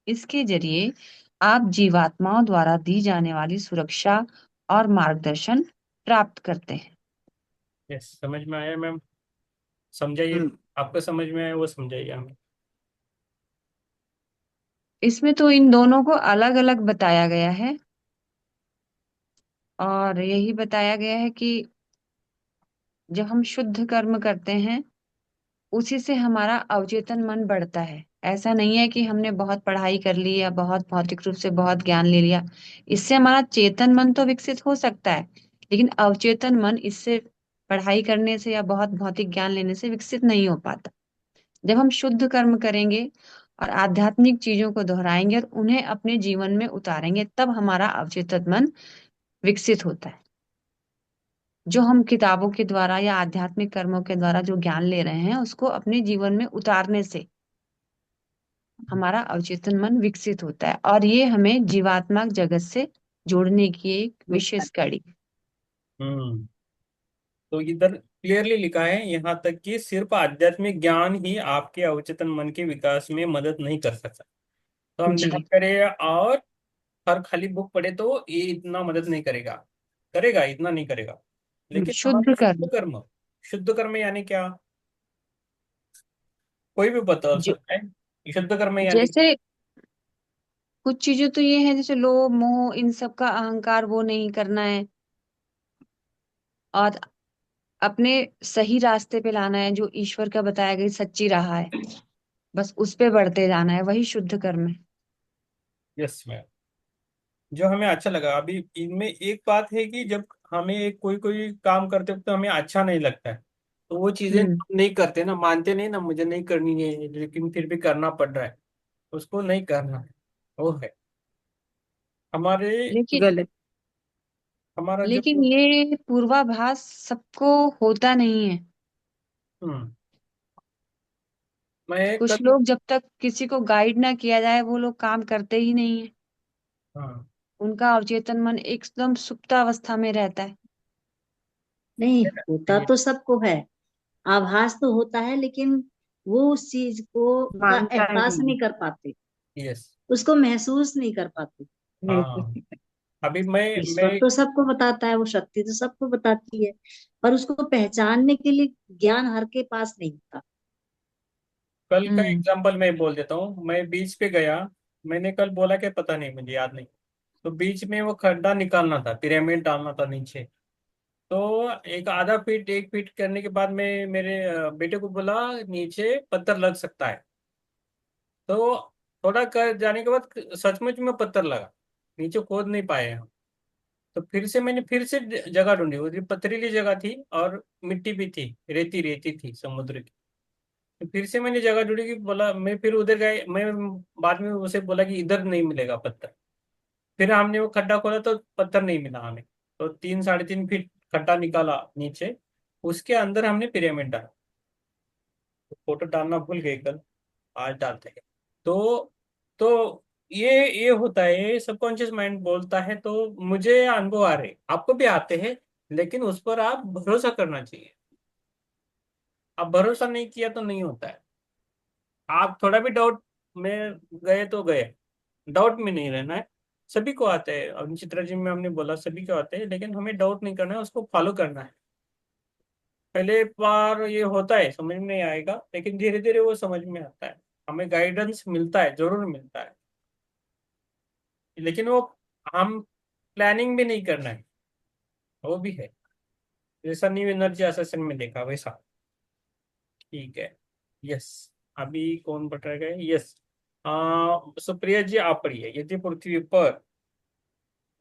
इसके जरिए आप जीवात्माओं द्वारा दी जाने वाली सुरक्षा और मार्गदर्शन प्राप्त करते हैं। यस, समझ में आया मैम, समझाइए। हम्म। आपको समझ में आया वो समझाइए हमें। इसमें तो इन दोनों को अलग अलग बताया गया है और यही बताया गया है कि जब हम शुद्ध कर्म करते हैं, उसी से हमारा अवचेतन मन बढ़ता है। ऐसा नहीं है कि हमने बहुत पढ़ाई कर ली या बहुत भौतिक रूप से बहुत ज्ञान ले लिया, इससे हमारा चेतन मन तो विकसित हो सकता है, लेकिन अवचेतन मन इससे पढ़ाई करने से या बहुत भौतिक ज्ञान लेने से विकसित नहीं हो पाता। जब हम शुद्ध कर्म करेंगे और आध्यात्मिक चीजों को दोहराएंगे और उन्हें अपने जीवन में उतारेंगे, तब हमारा अवचेतन मन विकसित होता है। जो हम किताबों के द्वारा या आध्यात्मिक कर्मों के द्वारा जो ज्ञान ले रहे हैं, उसको अपने जीवन में उतारने से हमारा अवचेतन मन विकसित होता है, और ये हमें जीवात्मक जगत से जोड़ने की एक विशेष कड़ी है। हम्म। तो इधर क्लियरली लिखा है यहाँ तक कि सिर्फ आध्यात्मिक ज्ञान ही आपके अवचेतन मन के विकास में मदद नहीं कर सकता। तो हम ध्यान जी। करें और हर खाली बुक पढ़े तो ये इतना मदद नहीं करेगा, करेगा इतना नहीं करेगा। लेकिन हमारा शुद्ध कर्म। शुद्ध कर्म यानी क्या, कोई भी बता जो सकता है शुद्ध कर्म यानी। जैसे कुछ चीजें तो ये है, जैसे लोभ मोह इन सब का अहंकार वो नहीं करना है, और अपने सही रास्ते पे लाना है, जो ईश्वर का बताया गया सच्ची राह है, बस उस पे बढ़ते जाना है, वही शुद्ध कर्म है। यस मैम, जो हमें अच्छा लगा अभी इनमें एक बात है कि जब हमें एक कोई कोई काम करते वक्त तो हमें अच्छा नहीं लगता है, तो वो चीजें हम्म। नहीं करते ना, मानते नहीं ना, मुझे नहीं करनी है लेकिन फिर भी करना पड़ रहा है, उसको नहीं करना है। वो है हमारे लेकिन गलत। हमारा जो। लेकिन ये पूर्वाभास सबको होता नहीं है। हम्म। मैं कुछ कल। लोग जब तक किसी को गाइड ना किया जाए, वो लोग काम करते ही नहीं है। हाँ। उनका अवचेतन मन एकदम सुप्तावस्था में रहता है। नहीं, होता तो सबको है, आभास तो होता है, लेकिन वो उस चीज को का मानता एहसास नहीं। नहीं कर पाते, यस। उसको महसूस नहीं कर पाते। हाँ। अभी मैं ईश्वर तो सबको बताता है, वो शक्ति तो सबको बताती है, पर उसको पहचानने के लिए ज्ञान हर के पास नहीं होता। कल का हम्म। एग्जांपल मैं बोल देता हूँ। मैं बीच पे गया, मैंने कल बोला कि पता नहीं, मुझे याद नहीं। तो बीच में वो खड्डा निकालना था, पिरामिड डालना था नीचे। तो एक आधा फीट 1 फीट करने के बाद मैं मेरे बेटे को बोला नीचे पत्थर लग सकता है। तो थोड़ा कर जाने के बाद सचमुच में पत्थर लगा, नीचे खोद नहीं पाए हम। तो मैंने फिर से जगह ढूंढी, उधर पथरीली जगह थी और मिट्टी भी थी, रेती रेती थी समुद्र की। तो फिर से मैंने जगह ढूंढी कि बोला, मैं फिर उधर गए, मैं बाद में उसे बोला कि इधर नहीं मिलेगा पत्थर। फिर हमने वो खड्डा खोला तो पत्थर नहीं मिला हमें। तो 3 साढ़े 3 फीट खड्डा निकाला नीचे, उसके अंदर हमने पिरामिड डाला। तो फोटो डालना भूल गए कल, आज डालते हैं। तो तो ये होता है, सबकॉन्शियस माइंड बोलता है। तो मुझे अनुभव आ रहे, आपको भी आते हैं, लेकिन उस पर आप भरोसा करना चाहिए। आप भरोसा नहीं किया तो नहीं होता है। आप थोड़ा भी डाउट में गए तो गए, डाउट में नहीं रहना है। सभी को आते हैं, अब चित्रा जी में हमने बोला सभी को आते हैं, लेकिन हमें डाउट नहीं करना है, उसको फॉलो करना है। पहले बार ये होता है, समझ में नहीं आएगा, लेकिन धीरे धीरे वो समझ में आता है। हमें गाइडेंस मिलता है, जरूर मिलता है, लेकिन वो हम प्लानिंग भी नहीं करना है, वो भी है। जैसा न्यू एनर्जी असेसमेंट में देखा वैसा। ठीक है। यस। अभी कौन बताएगा? यस। सुप्रिया जी आप पढ़िए, यदि पृथ्वी पर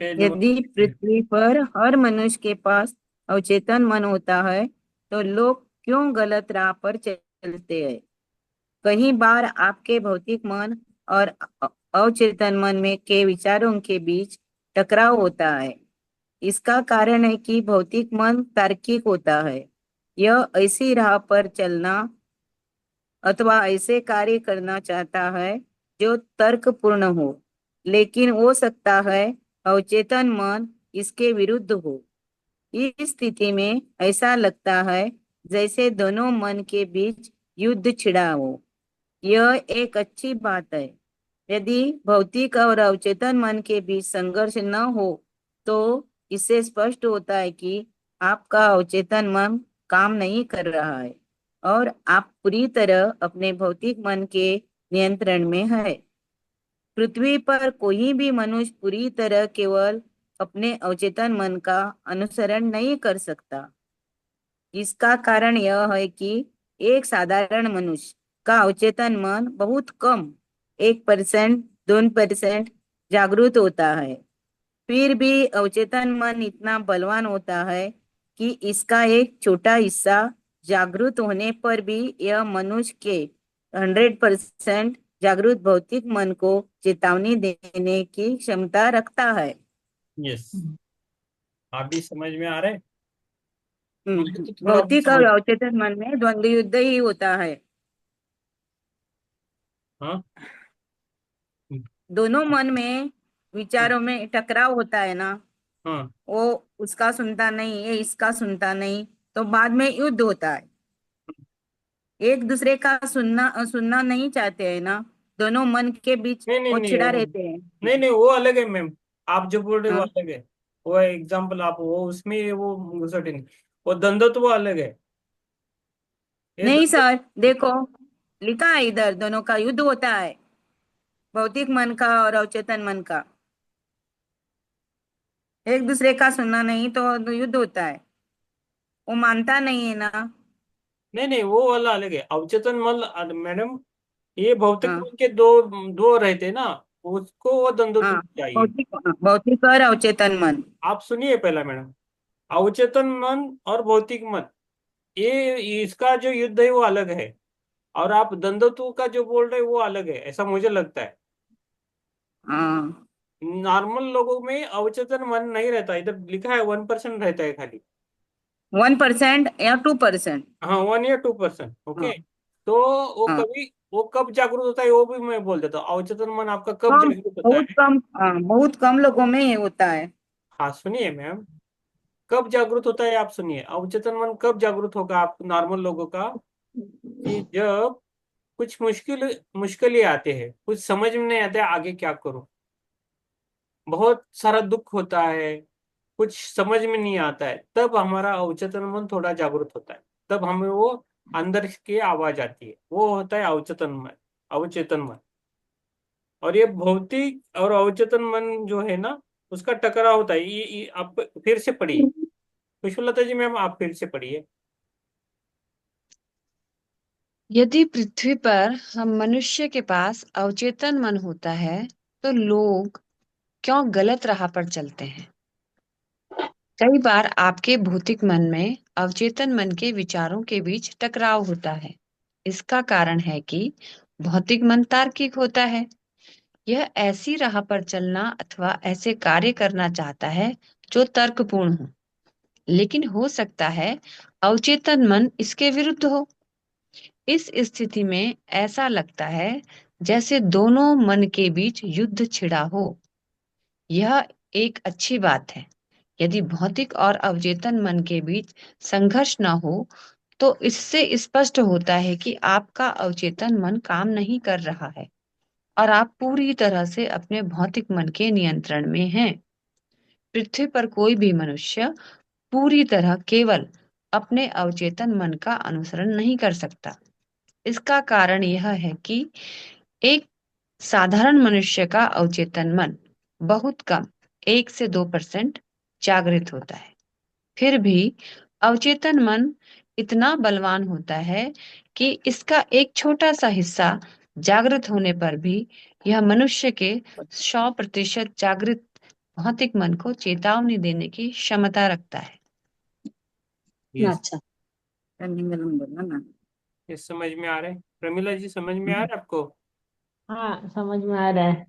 पेज नंबर। यदि पृथ्वी पर हर मनुष्य के पास अवचेतन मन होता है तो लोग क्यों गलत राह पर चलते हैं? कई बार आपके भौतिक मन और अवचेतन मन में के विचारों के बीच टकराव होता है। इसका कारण है कि भौतिक मन तार्किक होता है। यह ऐसी राह पर चलना अथवा ऐसे कार्य करना चाहता है जो तर्कपूर्ण हो, लेकिन हो सकता है अवचेतन मन इसके विरुद्ध हो। इस स्थिति में ऐसा लगता है जैसे दोनों मन के बीच युद्ध छिड़ा हो। यह एक अच्छी बात है। यदि भौतिक और अवचेतन मन के बीच संघर्ष न हो तो इससे स्पष्ट होता है कि आपका अवचेतन मन काम नहीं कर रहा है और आप पूरी तरह अपने भौतिक मन के नियंत्रण में है। पृथ्वी पर कोई भी मनुष्य पूरी तरह केवल अपने अवचेतन मन का अनुसरण नहीं कर सकता। इसका कारण यह है कि एक साधारण मनुष्य का अवचेतन मन बहुत कम, 1%, 2% जागृत होता है। फिर भी अवचेतन मन इतना बलवान होता है कि इसका एक छोटा हिस्सा जागृत होने पर भी यह मनुष्य के 100% जागृत भौतिक मन को चेतावनी देने की क्षमता रखता है। यस, आप भी समझ में आ रहे हैं? मुझे तो थोड़ा बहुत भौतिक समझ। और अवचेतन मन में द्वंद्व युद्ध ही होता है। हाँ। दोनों मन में विचारों में टकराव होता है ना, हाँ। वो उसका सुनता नहीं, ये इसका सुनता नहीं, तो बाद में युद्ध होता है। एक दूसरे का सुनना सुनना नहीं चाहते हैं ना, दोनों मन के बीच नहीं नहीं वो नहीं छिड़ा वो, रहते हैं। नहीं नहीं वो अलग है मैम। आप जो बोल रहे हो वो हाँ। अलग है। वो एग्जाम्पल आप वो उसमें वो घुसट नहीं। वो द्वंद्व तो वो अलग है। ये नहीं द्वंद्व। सर, देखो लिखा है इधर, दोनों का युद्ध होता है, भौतिक मन का और अवचेतन मन का। एक दूसरे का सुनना नहीं तो युद्ध होता है, वो मानता नहीं है ना। नहीं नहीं वो वाला अलग है, अवचेतन मन मैडम। ये भौतिक हाँ। मन के दो दो रहते हैं ना, उसको वो द्वंद्व हाँ, चाहिए। भौतिक भौतिक और अवचेतन मन। आप सुनिए पहला मैडम। अवचेतन मन और भौतिक मन, ये इसका जो युद्ध है वो अलग है। और आप द्वंद्व का जो बोल रहे हैं वो अलग है, ऐसा मुझे लगता है। हाँ, नॉर्मल लोगों में अवचेतन मन नहीं रहता, इधर लिखा है 1% रहता है खाली। 1% या 2%। हाँ, 1 या 2%, ओके। हाँ। तो वो हाँ, कभी, वो कब जागरूक होता है वो भी मैं बोल देता हूँ, अवचेतन मन आपका कब कम, जागरूक होता बहुत है। कम, हाँ, बहुत कम लोगों में ये होता है। हाँ सुनिए मैम, कब जागरूक होता है आप सुनिए, अवचेतन मन कब जागरूक होगा आप नॉर्मल लोगों का, कि जब कुछ मुश्किलें आते हैं, कुछ समझ में नहीं आता है आगे क्या करूं, बहुत सारा दुख होता है, कुछ समझ में नहीं आता है, तब हमारा अवचेतन मन थोड़ा जागरूक होता है। तब हमें वो अंदर की आवाज आती है, वो होता है अवचेतन मन। अवचेतन मन। और ये भौतिक और अवचेतन मन जो है ना, उसका टकराव होता है। ये आप फिर से पढ़िए। पुष्पलता जी मैम, आप फिर से पढ़िए। यदि पृथ्वी पर हम मनुष्य के पास अवचेतन मन होता है तो लोग क्यों गलत राह पर चलते हैं? कई बार आपके भौतिक मन में अवचेतन मन के विचारों के बीच टकराव होता है। इसका कारण है कि भौतिक मन तार्किक होता है। यह ऐसी राह पर चलना अथवा ऐसे कार्य करना चाहता है जो तर्कपूर्ण हो, लेकिन हो सकता है अवचेतन मन इसके विरुद्ध हो। इस स्थिति में ऐसा लगता है जैसे दोनों मन के बीच युद्ध छिड़ा हो। यह एक अच्छी बात है। यदि भौतिक और अवचेतन मन के बीच संघर्ष न हो तो इससे स्पष्ट होता है कि आपका अवचेतन मन काम नहीं कर रहा है और आप पूरी तरह से अपने भौतिक मन के नियंत्रण में हैं। पृथ्वी पर कोई भी मनुष्य पूरी तरह केवल अपने अवचेतन मन का अनुसरण नहीं कर सकता। इसका कारण यह है कि एक साधारण मनुष्य का अवचेतन मन बहुत कम 1 से 2% जागृत होता है। फिर भी अवचेतन मन इतना बलवान होता है कि इसका एक छोटा सा हिस्सा जागृत होने पर भी यह मनुष्य के 100% जागृत भौतिक मन को चेतावनी देने की क्षमता रखता है। यस। अच्छा। रनिंग बोलना ना। ये समझ में आ रहा है प्रमिला जी, समझ में आ रहा है आपको? हाँ, समझ में आ रहा है।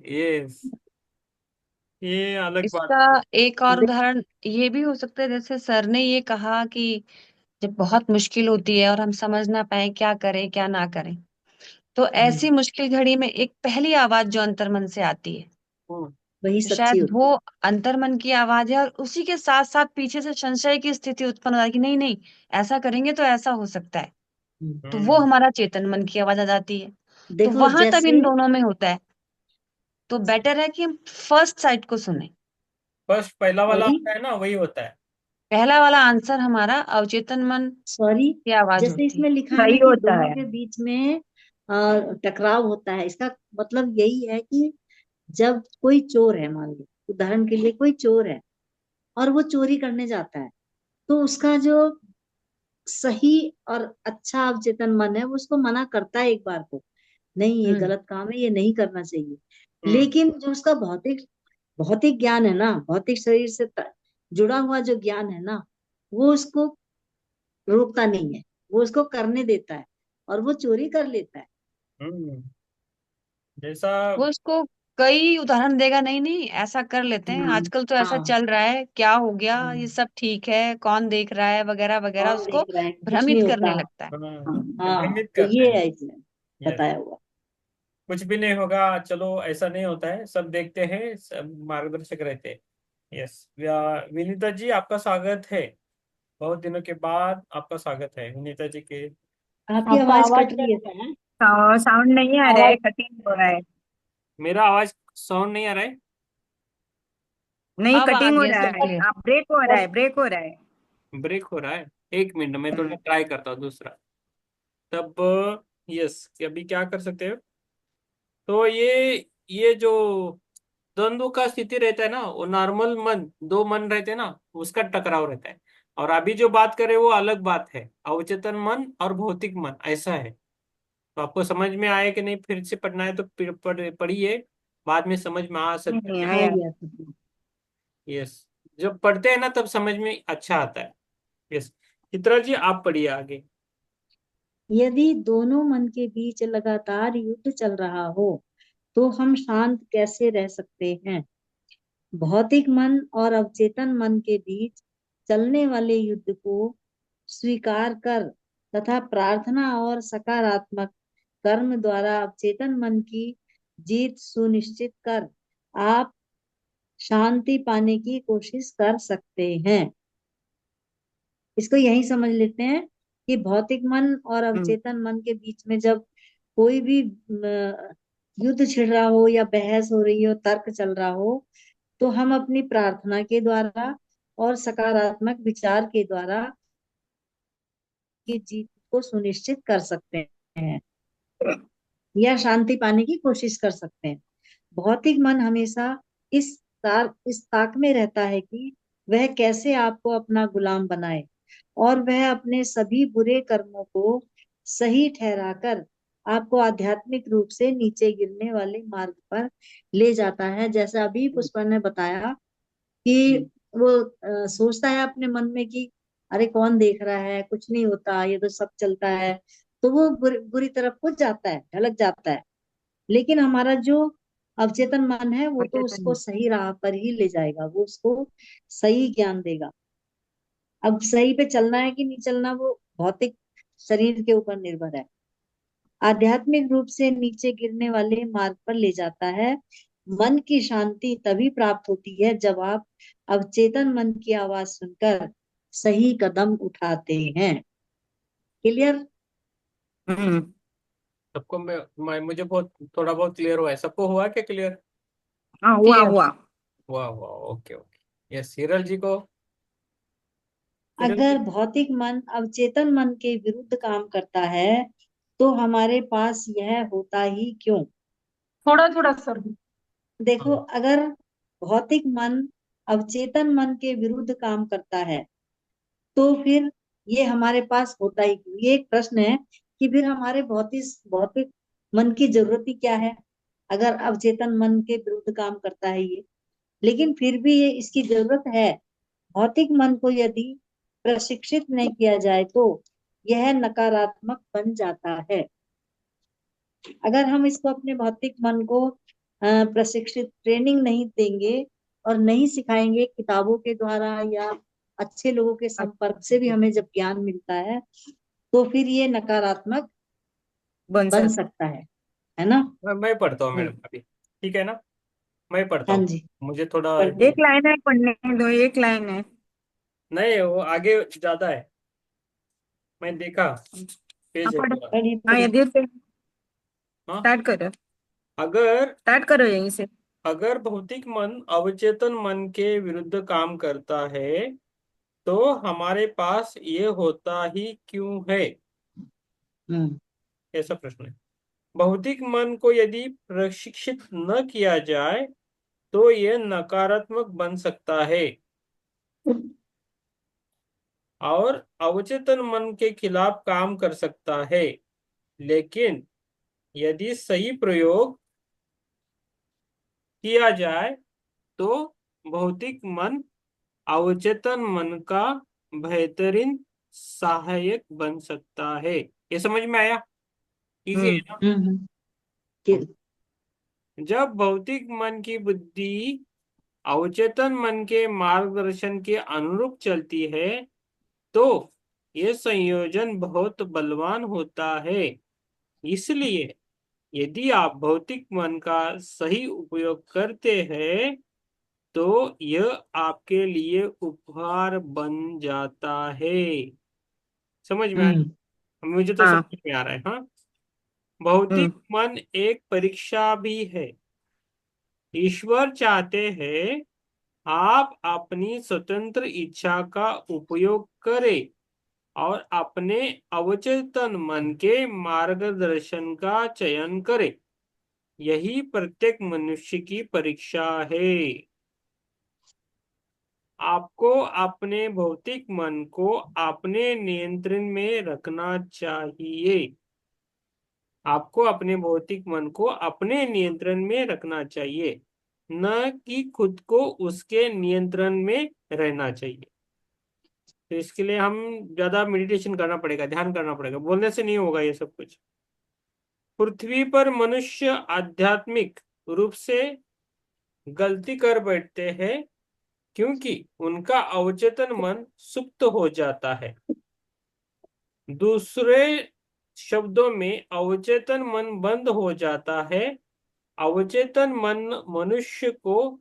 यस। ये अलग बात इसका है। एक और उदाहरण ये भी हो सकता है, जैसे सर ने ये कहा कि जब बहुत मुश्किल होती है और हम समझ ना पाए क्या करें क्या ना करें, तो ऐसी मुश्किल घड़ी में एक पहली आवाज जो अंतर्मन से आती है, हम्म। वही तो सच्ची शायद होती वो अंतर्मन की आवाज है और उसी के साथ साथ पीछे से संशय की स्थिति उत्पन्न हो जाती है कि नहीं नहीं, ऐसा करेंगे तो ऐसा हो सकता है। है। तो वो हम्म। हमारा चेतन मन की आवाज आ जाती है। तो देखो वहां तक जैसे इन दोनों में होता है। तो बेटर है कि हम फर्स्ट साइड को सुने। बस पहला वाला सॉरी, होता है ना, वही होता है। पहला वाला आंसर हमारा अवचेतन मन सॉरी, की आवाज जैसे होती है। इसमें लिखा है ना सही कि होता दोनों है। के बीच में टकराव होता है, इसका मतलब यही है कि जब कोई चोर है, मान लो उदाहरण के लिए कोई चोर है और वो चोरी करने जाता है, तो उसका जो सही और अच्छा अवचेतन मन है वो उसको मना करता है एक बार को, नहीं ये हम्म। गलत काम है, ये नहीं करना चाहिए। हम्म। लेकिन जो उसका भौतिक भौतिक ज्ञान है ना, भौतिक शरीर से जुड़ा हुआ जो ज्ञान है ना, वो उसको रोकता नहीं है, वो उसको करने देता है। और वो चोरी कर लेता है। हम्म। जैसा। वो उसको कई उदाहरण देगा, नहीं नहीं ऐसा कर लेते हैं, हाँ आजकल तो ऐसा हाँ चल रहा है, क्या हो गया, ये हाँ। सब ठीक है, कौन देख रहा है, वगैरह वगैरह, कौन देख उसको रहा है, कुछ नहीं भ्रमित होता। करने लगता है। हाँ, हाँ हाँ, भ्रमित तो करते ये हैं। है इसमें यस। बताया हुआ। कुछ भी नहीं होगा, चलो ऐसा नहीं होता है, सब देखते हैं, सब मार्गदर्शक रहते हैं। यस। विनीता जी, आपका स्वागत है। बहुत दिनों के बाद आपका स्वागत है विनीता जी के। आपकी आपका आवाज आवाज कट रही है सर। साउंड नहीं आ रहा है, आवाज कटिंग हो रहा है। मेरा आवाज साउंड नहीं आ रहा है? नहीं, अब आ कटिंग हो गया रहा सर है, क्लियर। आप ब्रेक हो रहा है, ब्रेक हो रहा है। ब्रेक हो रहा है? एक मिनट, मैं थोड़ा ट्राई करता हूँ दूसरा। तब यस, अभी क्या कर सकते हैं? तो ये जो द्वंद्व का स्थिति रहता है ना, वो नॉर्मल मन, दो मन रहते हैं ना, उसका टकराव रहता है। और अभी जो बात करें वो अलग बात है, अवचेतन मन और भौतिक मन, ऐसा है। तो आपको समझ में आया कि नहीं? फिर से पढ़ना है तो पढ़िए, बाद में समझ में आ सकता नहीं है। आ आया। गया समझ। यस। जब पढ़ते हैं ना तब समझ में अच्छा आता है। यस। चित्रा जी, आप पढ़िए आगे। यदि दोनों मन के बीच लगातार युद्ध चल रहा हो तो हम शांत कैसे रह सकते हैं? भौतिक मन और अवचेतन मन के बीच चलने वाले युद्ध को स्वीकार कर तथा प्रार्थना और सकारात्मक कर्म द्वारा अवचेतन मन की जीत सुनिश्चित कर आप शांति पाने की कोशिश कर सकते हैं। इसको यही समझ लेते हैं कि भौतिक मन और हम्म। अवचेतन मन के बीच में जब कोई भी युद्ध छिड़ रहा हो या बहस हो रही हो, तर्क चल रहा हो, तो हम अपनी प्रार्थना के द्वारा और सकारात्मक विचार के द्वारा की जीत को सुनिश्चित कर सकते हैं या शांति पाने की कोशिश कर सकते हैं। भौतिक मन हमेशा इस ताक में रहता है कि वह कैसे आपको अपना गुलाम बनाए और वह अपने सभी बुरे कर्मों को सही ठहराकर आपको आध्यात्मिक रूप से नीचे गिरने वाले मार्ग पर ले जाता है। जैसा अभी पुष्पा ने बताया कि वो सोचता है अपने मन में कि अरे कौन देख रहा है, कुछ नहीं होता, ये तो सब चलता है, तो वो बुरी तरफ को जाता है, ढलक जाता है। लेकिन हमारा जो अवचेतन मन है वो तो उसको अवचेतन। सही राह पर ही ले जाएगा, वो उसको सही ज्ञान देगा। अब सही पे चलना है कि नहीं चलना, वो भौतिक शरीर के ऊपर निर्भर है। आध्यात्मिक रूप से नीचे गिरने वाले मार्ग पर ले जाता है। मन की शांति तभी प्राप्त होती है जब आप अवचेतन मन की आवाज सुनकर सही कदम उठाते हैं। क्लियर? हम्म। सबको मुझे बहुत थोड़ा बहुत क्लियर हुआ है। सबको हुआ क्या क्लियर? हाँ, हुआ क्लियर। हुआ। वाह वाह, ओके ओके। यस, हिरल जी को। हिरल अगर जी। भौतिक मन अवचेतन मन के विरुद्ध काम करता है तो हमारे पास यह होता ही क्यों? थोड़ा थोड़ा सर। देखो, हाँ। अगर भौतिक मन अवचेतन मन के विरुद्ध काम करता है तो फिर ये हमारे पास होता ही क्यों? ये एक प्रश्न है कि फिर हमारे भौतिक भौतिक मन की जरूरत ही क्या है अगर अवचेतन मन के विरुद्ध काम करता है ये। लेकिन फिर भी ये इसकी जरूरत है। भौतिक मन को यदि प्रशिक्षित नहीं किया जाए तो यह नकारात्मक बन जाता है। अगर हम इसको अपने भौतिक मन को प्रशिक्षित ट्रेनिंग नहीं देंगे और नहीं सिखाएंगे किताबों के द्वारा या अच्छे लोगों के संपर्क से भी हमें जब ज्ञान मिलता है तो फिर ये नकारात्मक बन बन सकता। सकता है ना? मैं पढ़ता हूँ हम्म, मैडम अभी। ठीक है ना? मैं पढ़ता हाँ हूँ। जी, मुझे थोड़ा पढ़िए। एक लाइन है, पढ़ने दो, एक लाइन है। नहीं, वो आगे ज्यादा है। मैं देखा, हाँ, पेज है पढ़ो। पूरा। पढ़िए हाँ, पढ़िए। यदि से हाँ। स्टार्ट करो, अगर स्टार्ट करो यहीं से। अगर भौतिक मन अवचेतन मन के विरुद्ध काम करता है तो हमारे पास ये होता ही क्यों है? हम्म। ऐसा प्रश्न है। भौतिक मन को यदि प्रशिक्षित न किया जाए तो यह नकारात्मक बन सकता है और अवचेतन मन के खिलाफ काम कर सकता है। लेकिन यदि सही प्रयोग किया जाए तो भौतिक मन अवचेतन मन का बेहतरीन सहायक बन सकता है। ये समझ में आया? इजी है ना? हम्म। कि- जब भौतिक मन की बुद्धि अवचेतन मन के मार्गदर्शन के अनुरूप चलती है तो ये संयोजन बहुत बलवान होता है। इसलिए यदि आप भौतिक मन का सही उपयोग करते हैं तो यह आपके लिए उपहार बन जाता है। समझ में आया? हम्म। मुझे तो हाँ। समझ में आ रहा है। हाँ, भौतिक हम्म। मन एक परीक्षा भी है। ईश्वर चाहते हैं आप अपनी स्वतंत्र इच्छा का उपयोग करें और अपने अवचेतन मन के मार्गदर्शन का चयन करें। यही प्रत्येक मनुष्य की परीक्षा है। आपको अपने भौतिक मन को अपने नियंत्रण में रखना चाहिए। आपको अपने भौतिक मन को अपने नियंत्रण में रखना चाहिए, न कि खुद को उसके नियंत्रण में रहना चाहिए। तो इसके लिए हम ज्यादा मेडिटेशन करना पड़ेगा, ध्यान करना पड़ेगा, बोलने से नहीं होगा ये सब कुछ। पृथ्वी पर मनुष्य आध्यात्मिक रूप से गलती कर बैठते हैं क्योंकि उनका अवचेतन मन सुप्त हो जाता है। दूसरे शब्दों में अवचेतन मन बंद हो जाता है। अवचेतन मन मनुष्य को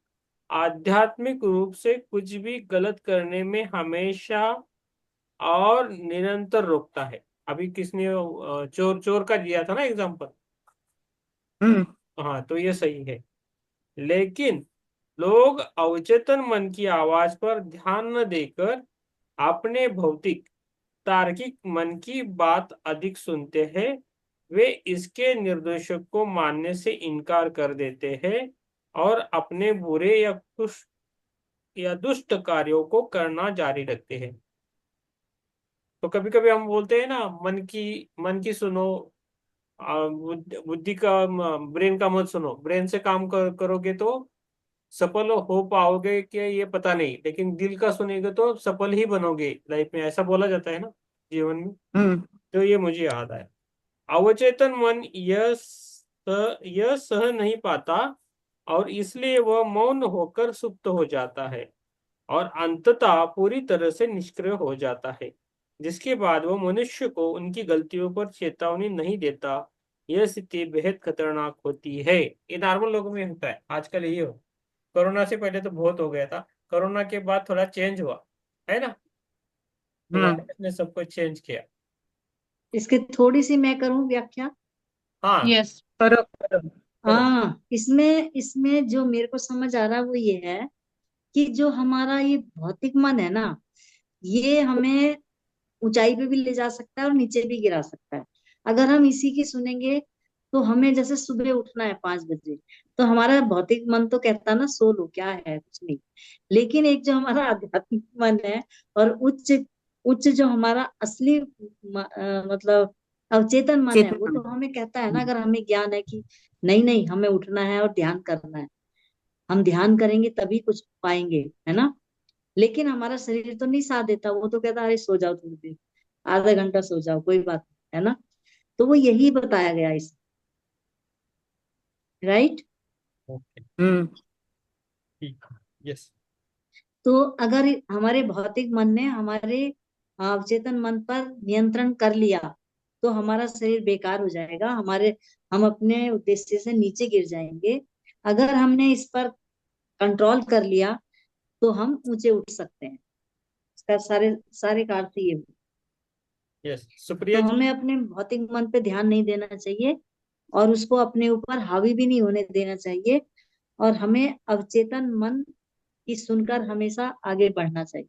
आध्यात्मिक रूप से कुछ भी गलत करने में हमेशा और निरंतर रोकता है। अभी किसने चोर चोर का दिया था ना एग्जांपल। हम्म। हाँ, तो ये सही है। लेकिन लोग अवचेतन मन की आवाज पर ध्यान न देकर अपने भौतिक तार्किक मन की बात अधिक सुनते हैं। वे इसके निर्देशों को मानने से इनकार कर देते हैं और अपने बुरे या दुष्ट कार्यों को करना जारी रखते हैं। तो कभी कभी हम बोलते हैं ना, मन की सुनो, बुद्धि का, ब्रेन का मत सुनो। ब्रेन से काम करोगे तो सफल हो पाओगे कि ये पता नहीं, लेकिन दिल का सुनेगे तो सफल ही बनोगे लाइफ में, ऐसा बोला जाता है ना जीवन में। हम्म। तो ये मुझे याद आया। अवचेतन मन यह सह नहीं पाता और इसलिए वह मौन होकर सुप्त हो जाता है और अंततः पूरी तरह से निष्क्रिय हो जाता है, जिसके बाद वह मनुष्य को उनकी गलतियों पर चेतावनी नहीं देता। यह स्थिति बेहद खतरनाक होती है। ये नॉर्मल लोगों में होता है आजकल, ये हो। कोरोना से पहले तो बहुत हो गया था, कोरोना के बाद थोड़ा चेंज हुआ है ना। तो हाँ। वायरस ने सब कुछ चेंज किया। इसकी थोड़ी सी मैं करूं व्याख्या। हाँ, यस। करो करो। करो। हाँ, इसमें इसमें जो मेरे को समझ आ रहा है वो ये है कि जो हमारा ये भौतिक मन है ना, ये हमें ऊंचाई पे भी ले जा सकता है और नीचे भी गिरा सकता है। अगर हम इसी की सुनेंगे तो हमें जैसे सुबह उठना है 5 बजे, तो हमारा भौतिक मन तो कहता है ना सो लो, क्या है कुछ नहीं। लेकिन एक जो हमारा आध्यात्मिक मन है और उच्च उच्च जो हमारा असली मतलब अवचेतन मन है, वो चेतना। तो हमें कहता है ना, अगर हमें ज्ञान है कि नहीं नहीं हमें उठना है और ध्यान करना है, हम ध्यान करेंगे तभी कुछ पाएंगे, है ना। लेकिन हमारा शरीर तो नहीं साथ देता, वो तो कहता है अरे सो जाओ थोड़ी देर, आधा घंटा सो जाओ, कोई बात नहीं, है ना। तो वो यही बताया गया इस, राइट। ओके, हम्म। ठीक। यस। तो अगर हमारे भौतिक मन ने हमारे अवचेतन मन पर नियंत्रण कर लिया तो हमारा शरीर बेकार हो जाएगा, हमारे हम अपने उद्देश्य से नीचे गिर जाएंगे। अगर हमने इस पर कंट्रोल कर लिया तो हम ऊंचे उठ सकते हैं। इसका सारे सारे का अर्थ ये हुआ। यस, सुप्रिया तो जी। हमें अपने भौतिक मन पे ध्यान नहीं देना चाहिए और उसको अपने ऊपर हावी भी नहीं होने देना चाहिए, और हमें अवचेतन मन की सुनकर हमेशा आगे बढ़ना चाहिए,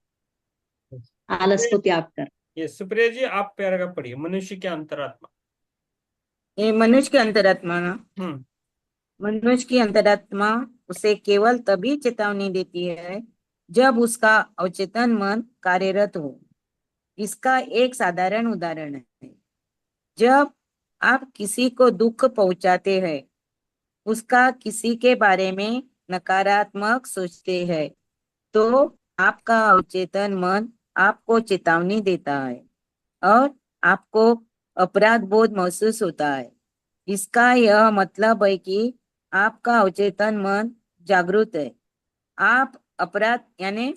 आलस सुप्रिया को जी। त्याग कर। यस, सुप्रिया जी, आप पैराग्राफ पढ़िए, मनुष्य की अंतरात्मा। ये मनुष्य की अंतरात्मा ना, हम्म। मनुष्य की अंतरात्मा उसे केवल तभी चेतावनी देती है जब उसका अवचेतन मन कार्यरत हो। इसका एक साधारण उदाहरण है, जब आप किसी को दुख पहुंचाते हैं, उसका किसी के बारे में नकारात्मक सोचते हैं, तो आपका अवचेतन मन आपको चेतावनी देता है और आपको अपराध बोध महसूस होता है। इसका यह मतलब है कि आपका अवचेतन मन जागृत है। आप अपराध यानी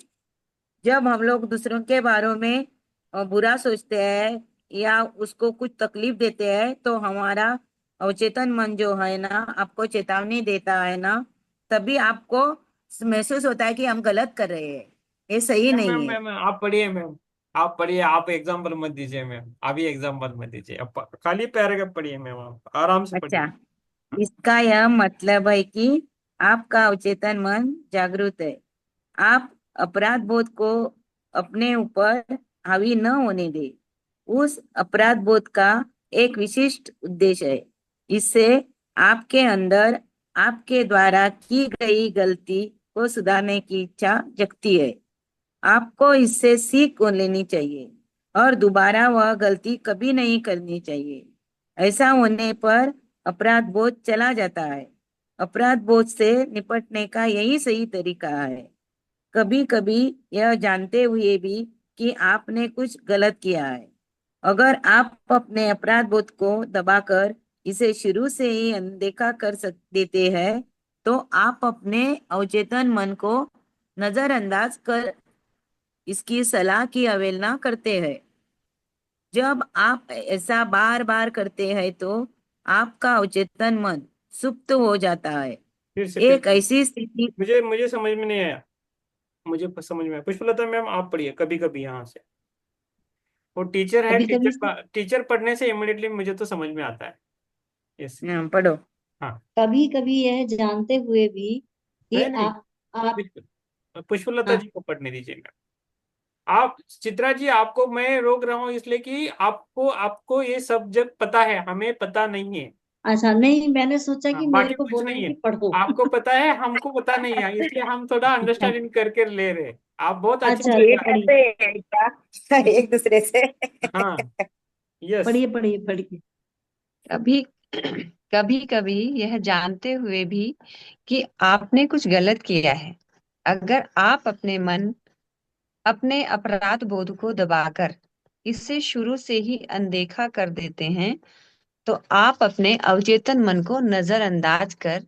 जब हम लोग दूसरों के बारे में बुरा सोचते हैं या उसको कुछ तकलीफ देते हैं तो हमारा अवचेतन मन जो है ना आपको चेतावनी देता है ना, तभी आपको महसूस होता है कि हम गलत कर रहे हैं, ये सही मैम नहीं है। मैम मैम, आप पढ़िए मैम। आप पढ़िए, आप एग्जाम्पल मत दीजिए मैम, अभी एग्जाम्पल मत दीजिए, आप खाली पैराग्राफ पढ़िए मैम, आप आराम से पढ़िए। अच्छा, इसका यह मतलब है कि आपका अवचेतन मन जागृत है। आप अपराध बोध को अपने ऊपर हावी न होने दे। उस अपराध बोध का एक विशिष्ट उद्देश्य है। इससे आपके अंदर आपके द्वारा की गई गलती को सुधारने की इच्छा जगती है। आपको इससे सीख लेनी चाहिए और दोबारा वह गलती कभी नहीं करनी चाहिए। ऐसा होने पर अपराध बोध चला जाता है। अपराध बोध से निपटने का यही सही तरीका है। कभी कभी यह जानते हुए भी कि आपने कुछ गलत किया है। अगर आप अपने अपराध बोध को दबाकर इसे शुरू से ही अनदेखा कर देते हैं तो आप अपने अवचेतन मन को नजरअंदाज कर इसकी सलाह की अवहेलना करते हैं। जब आप ऐसा बार बार करते हैं तो आपका अवचेतन मन सुप्त हो जाता है। फिर एक ऐसी स्थिति मुझे मुझे समझ में नहीं आया। मुझे समझ में आया, पुष्पलता मैम आप पढ़िए कभी कभी यहाँ से। वो टीचर है, कभी कभी टीचर पढ़ने से इमिडिएटली मुझे तो समझ में आता है। यस। पढ़ो। हाँ। कभी कभी यह जानते हुए भी कि नहीं नहीं, आप पुष्पलता हाँ, जी को पढ़ने दीजिए मैम। आप चित्रा जी, आपको मैं रोक रहा हूँ इसलिए कि आपको आपको ये सब्जेक्ट पता है, हमें पता नहीं है। अच्छा, नहीं मैंने सोचा हाँ, कि मेरे बाकी को कुछ बोल रहे नहीं हैं है। कि पढ़ो। आपको पता है, हमको पता नहीं है, इसलिए हम थोड़ा अंडरस्टैंडिंग करके ले रहे हैं। आप बहुत अच्छे अच्छा से ये अच्छा, बता कैसे पढ़िए है क्या एक दूसरे से हाँ। यस। पढ़िए पढ़िए पढ़िए। कभी कभी कभी यह जानते हुए भी कि आपने कुछ गलत किया है, अगर आप अपने अपराध बोध को दबाकर इससे शुरू से ही अनदेखा कर देते हैं तो आप अपने अवचेतन मन को नजरअंदाज कर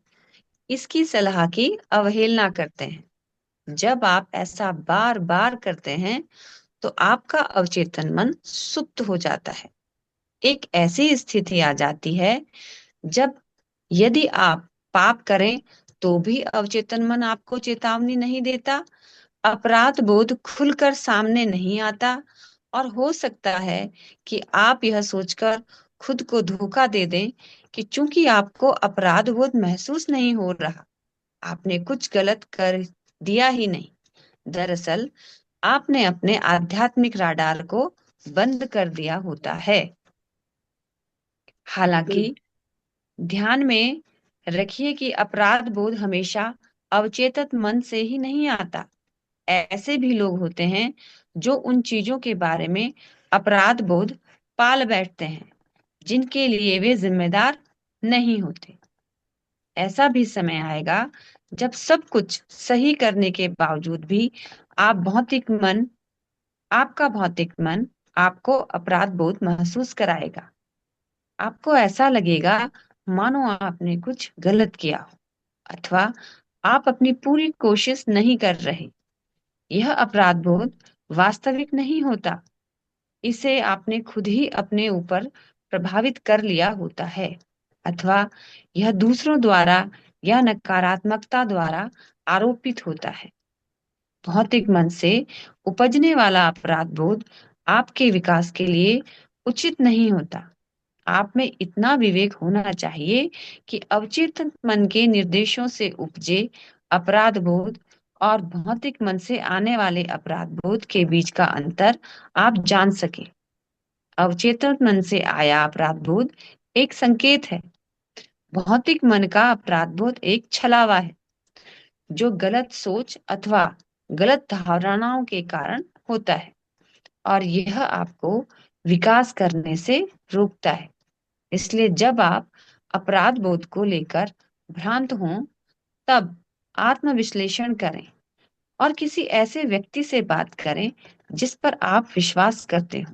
इसकी सलाह की अवहेलना करते हैं। जब आप ऐसा बार बार करते हैं तो आपका अवचेतन मन सुप्त हो जाता है। एक ऐसी स्थिति आ जाती है जब यदि आप पाप करें तो भी अवचेतन मन आपको चेतावनी नहीं देता, अपराध बोध खुलकर सामने नहीं आता, और हो सकता है कि आप यह सोचकर खुद को धोखा दे दें कि चूंकि आपको अपराध बोध महसूस नहीं हो रहा, आपने कुछ गलत कर दिया ही नहीं। दरअसल आपने अपने आध्यात्मिक राडार को बंद कर दिया होता है। बिल्कुल। हालांकि ध्यान में रखिए कि अपराध बोध हमेशा अवचेतन मन से ही नहीं आता। ऐसे भी लोग होते हैं जो उन चीजों के बारे में अपराध बोध पाल बैठते हैं जिनके लिए वे जिम्मेदार नहीं होते। ऐसा भी समय आएगा जब सब कुछ सही करने के बावजूद भी आप भौतिक मन आपका भौतिक मन आपको अपराध बोध महसूस कराएगा। आपको ऐसा लगेगा मानो आपने कुछ गलत किया हो अथवा आप अपनी पूरी कोशिश नहीं कर रहे। यह अपराध बोध वास्तविक नहीं होता, इसे आपने खुद ही अपने ऊपर प्रभावित कर लिया होता है, अथवा यह दूसरों द्वारा या नकारात्मकता द्वारा आरोपित होता है। भौतिक मन से उपजने वाला अपराध बोध आपके विकास के लिए उचित नहीं होता। आप में इतना विवेक होना चाहिए कि अवचेतन मन के निर्देशों से उपजे अपराध बोध और भौतिक मन से आने वाले अपराध बोध के बीच का अंतर आप जान सके। अवचेतन मन से आया अपराध बोध एक संकेत है, भौतिक मन का अपराध बोध एक छलावा है जो गलत सोच अथवा गलत धारणाओं के कारण होता है और यह आपको विकास करने से रोकता है। इसलिए जब आप अपराध बोध को लेकर भ्रांत हों तब आत्मविश्लेषण करें और किसी ऐसे व्यक्ति से बात करें जिस पर आप विश्वास करते हो।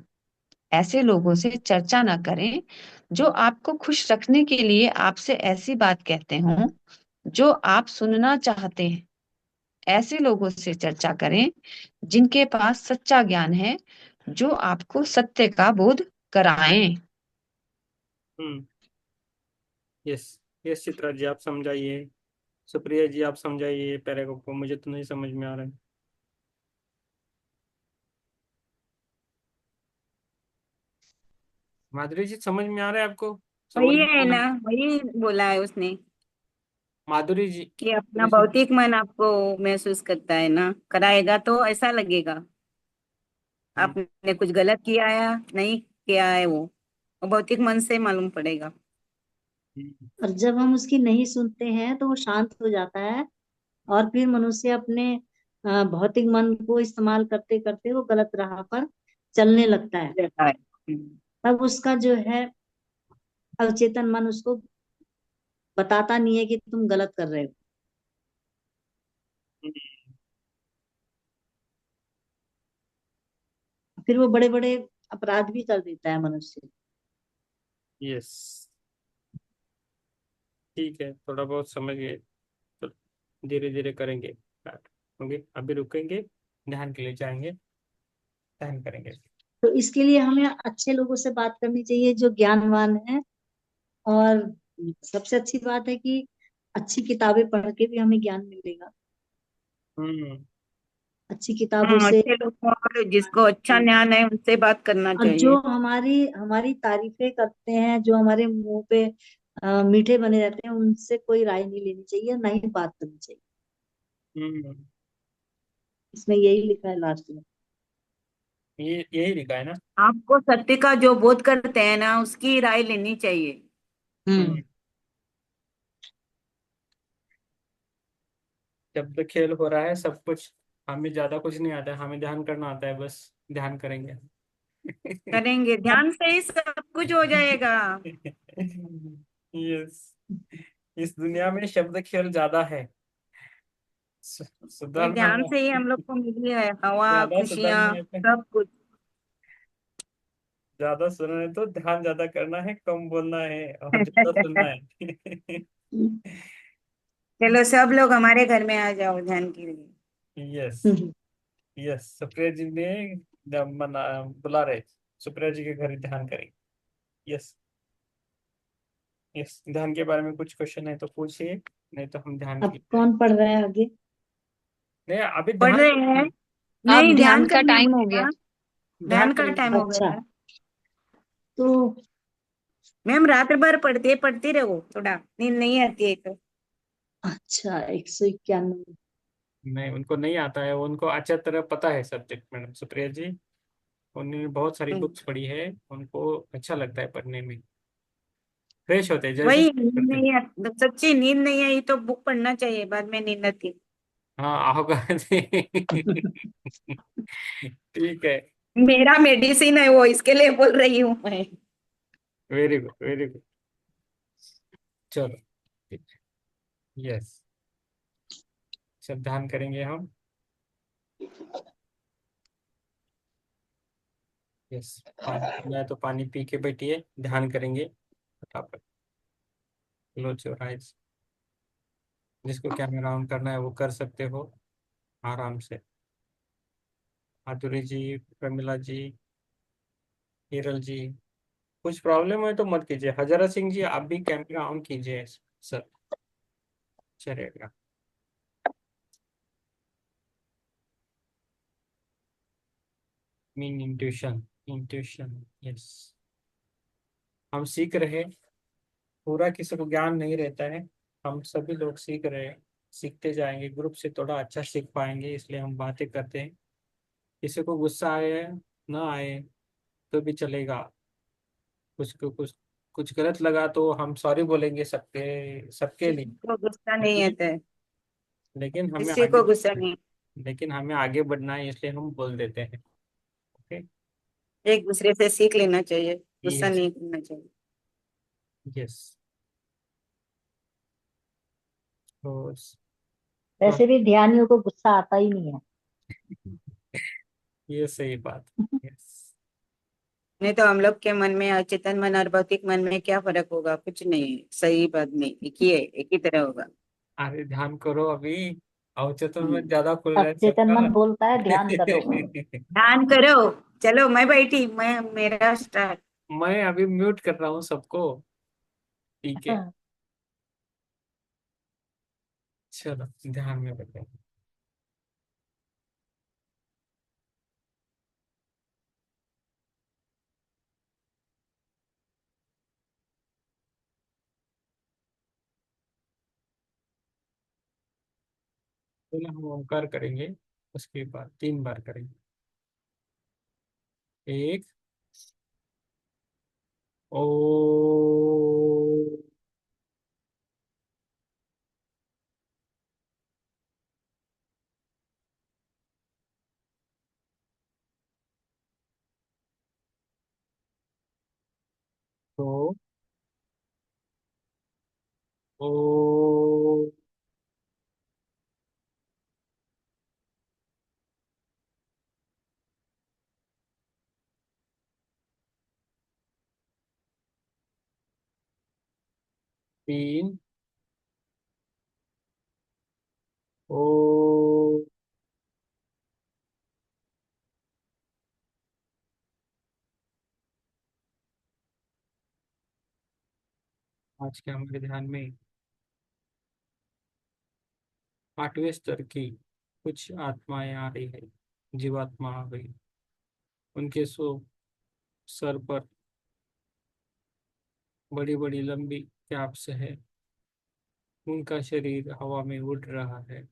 ऐसे लोगों से चर्चा न करें जो आपको खुश रखने के लिए आपसे ऐसी बात कहते हों जो आप सुनना चाहते हैं। ऐसे लोगों से चर्चा करें जिनके पास सच्चा ज्ञान है, जो आपको सत्य का बोध कराएं। हम्म। यस। यस चित्रा जी, आप समझाइए। सुप्रिया जी, आप समझाइए पैराग्राफ को, मुझे तो नहीं समझ में आ रहा है। माधुरी जी, समझ में आ रहा है आपको? समझ वही में है आना। ना, वही बोला है उसने माधुरी जी, कि अपना माधुरी जी। भौतिक मन आपको महसूस करता है ना, कराएगा तो ऐसा लगेगा हम्म, आपने कुछ गलत किया है, नहीं किया है वो भौतिक मन से मालूम पड़ेगा। हम्म, और जब हम उसकी नहीं सुनते हैं तो वो शांत हो जाता है, और फिर मनुष्य अपने भौतिक मन को इस्तेमाल करते करते वो गलत राह पर चलने लगता है। रहता है। तब उसका जो है अवचेतन मन उसको बताता नहीं है कि तुम गलत कर रहे हो। फिर वो बड़े बड़े अपराध भी कर देता है मनुष्य। यस। ठीक है, थोड़ा बहुत समझ गए तो धीरे धीरे करेंगे स्टार्ट। ओके, अभी रुकेंगे, ध्यान के लिए जाएंगे, ध्यान करेंगे। तो इसके लिए हमें अच्छे लोगों से बात करनी चाहिए जो ज्ञानवान है। और सबसे अच्छी बात है कि अच्छी किताबें पढ़ के भी हमें ज्ञान मिलेगा। हम्म। अच्छी किताबों हाँ, से। अच्छे लोगों और जिसको अच्छा ज्ञान है उनसे बात करना और जो चाहिए। हमारी हमारी तारीफें करते हैं, जो हमारे मुंह पे मीठे बने रहते हैं, उनसे कोई राय नहीं लेनी चाहिए, ना ही बात करनी चाहिए। हम्म। इसमें यही लिखा है लास्ट में। ये यही लिखा है ना? आपको सत्य का जो बोध करते हैं ना उसकी राय लेनी चाहिए। हम्म। जब तक खेल हो रहा है सब कुछ, हमें ज्यादा कुछ नहीं आता है, हमें ध्यान करना आता है, बस ध्यान करेंगे। करेंगे ध्यान से ही सब कुछ हो जाएगा। यस। इस दुनिया में शब्द खेल ज्यादा है। ये सुधरना ध्यान है। से ही हम लोग को मिली है हवा, ज्यादा खुशियाँ, सुधरना है तो, सब कुछ। ज्यादा सुनना है तो ध्यान ज्यादा करना है, कम बोलना है और ज्यादा सुनना है। चलो सब लोग हमारे घर में आ जाओ ध्यान के लिए। यस। यस, सुप्रिया जी ने जब मना बुला रहे, सुप्रिया जी के घर ध्यान करेंगे। यस। यस, ध्यान के बारे में कुछ क्वेश्चन है तो पूछिए, नहीं तो हम ध्यान के अब लिए कौन जाएंगे। पढ़ रहा है आगे? नहीं, अभी पढ़ ध्यान रहे हैं। करेंगे। अब नहीं, ध्यान ध्यान का करने टाइम हो गया। बोलेगा। ध्यान ध्यान का करेंगे। टाइम हो अच्छा। गया है। तो मैम रात भर पढ़ते पढ़ती रहो, थोड़ा नींद नहीं आती है तो। अच्छा, 191। नहीं, उनको नहीं आता है, उनको अच्छा तरह पता है सब्जेक्ट, मैडम सुप्रिया जी। उन्होंने बहुत सारी हम्म। बुक्स पढ़ी है, उनको अच्छा लगता है पढ़ने में, फ्रेश होते हैं जैसे वही नींद पढ़ते हैं। नहीं सच्ची नींद नहीं आई तो बुक पढ़ना चाहिए, बाद में नींद आती। हाँ, होगा। ठीक है। मेरा मेडिसिन है वो, इसके लिए बोल रही हूँ मैं। Very good, very good. चलो। यस। सब ध्यान करेंगे हम। यस। पानी पीना है तो पानी पी के बैठिए, ध्यान करेंगे फटाफट। Close your eyes. जिसको कैमरा ऑन करना है वो कर सकते हो आराम से। माधुरी जी, प्रमिला जी, हिरल जी, कुछ प्रॉब्लम है तो मत कीजिए। हजारा सिंह जी, आप भी कैमरा ऑन कीजिए सर, चलेगा। Mean intuition, intuition. यस। हम सीख रहे हैं, पूरा किसी को ज्ञान नहीं रहता है, हम सभी लोग सीख रहे हैं, सीखते जाएंगे, ग्रुप से थोड़ा अच्छा सीख पाएंगे, इसलिए हम बातें करते हैं। किसी को गुस्सा आए ना आए तो भी चलेगा, कुछ को कुछ कुछ गलत लगा तो हम सॉरी बोलेंगे सबके सबके लिए। किसी को गुस्सा नहीं लेकिन आता है। लेकिन हमें किसी आगे को गुस्सा नहीं। लेकिन हमें आगे बढ़ना है, इसलिए हम बोल देते हैं। ओके। एक दूसरे से सीख लेना चाहिए, गुस्सा यस। नहीं करना चाहिए। यस। तो तो वैसे भी ध्यानियों को गुस्सा आता ही नहीं है। ये सही बात। यस। नहीं तो हम लोग के मन में, अचेतन मन और भौतिक मन में क्या फर्क होगा? कुछ नहीं, सही बात में एक ही है, एक ही तरह होगा। अरे ध्यान करो अभी, अवचेतन में हम्म, ज्यादा खुल रहा है अचेतन सबका। मन बोलता है ध्यान करो। ध्यान करो। चलो मैं बैठी, मैं मेरा स्टार्ट। मैं अभी म्यूट कर रहा हूँ सबको। ठीक है, चलो ध्यान में रखें। पहले हम ओंकार करेंगे, उसके बाद 3 बार करेंगे। एक, ओ, तो, ओ, 3, ओ, आज के हमारे ध्यान में 8वें स्तर की कुछ आत्माएं आ रही है, जीवात्मा आ गई। उनके सर पर बड़ी बड़ी लंबी कैप्स है, उनका शरीर हवा में उड़ रहा है,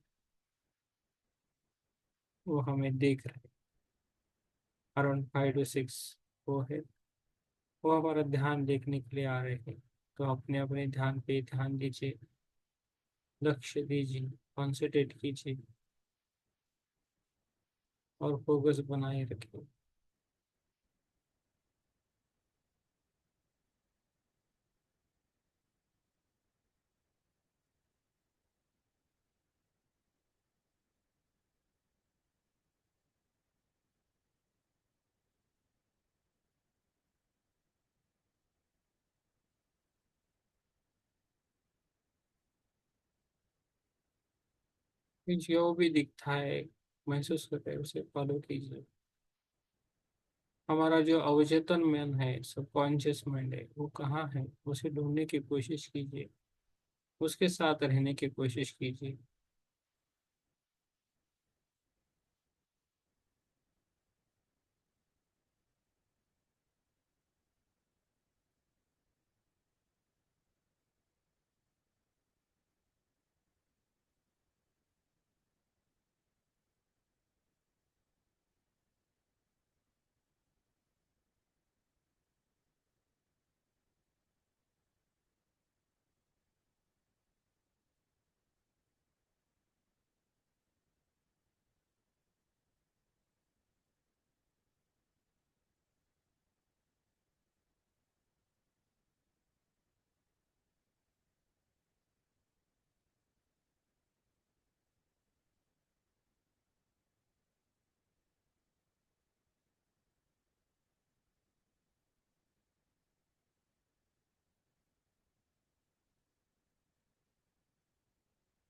वो हमें देख रहे हैं। अराउंड 5 to 6 वो है, वो हमारा ध्यान देखने के लिए आ रहे हैं। तो अपने अपने ध्यान पे ध्यान दीजिए, लक्ष्य दीजिए, कॉन्सेंट्रेट कीजिए और फोकस बनाए रखिए। जो भी दिखता है, महसूस करते हैं, उसे फॉलो कीजिए। हमारा जो अवचेतन मन है, सबकॉन्शियस माइंड है, वो कहाँ है, उसे ढूंढने की कोशिश कीजिए, उसके साथ रहने की कोशिश कीजिए।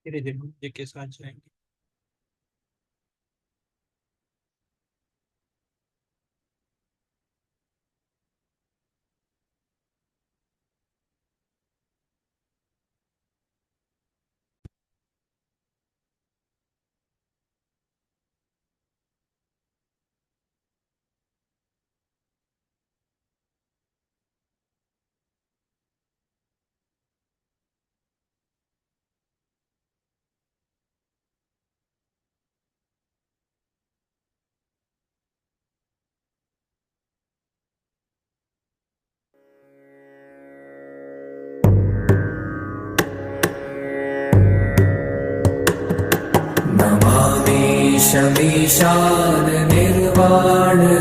धीरे धीरे म्यूजिक के साथ जाएंगे। नमामि शमीशान निर्वाणरूपम्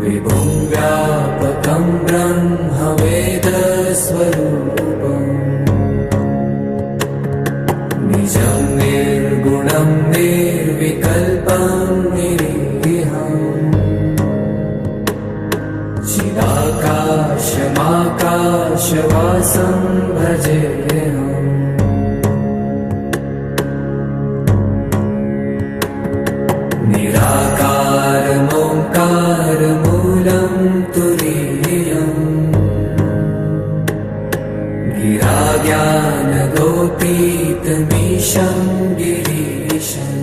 विभुं व्यापकं ब्रह्मवेदस्वरूपम् निजं निर्गुणं निर्विकल्पं निरीहम् श्रीनिवासं भजेऽहम्। निराकारमोङ्कारमूलं तुरीयम् गिराज्ञानगोपीतमीशं गिरीशम्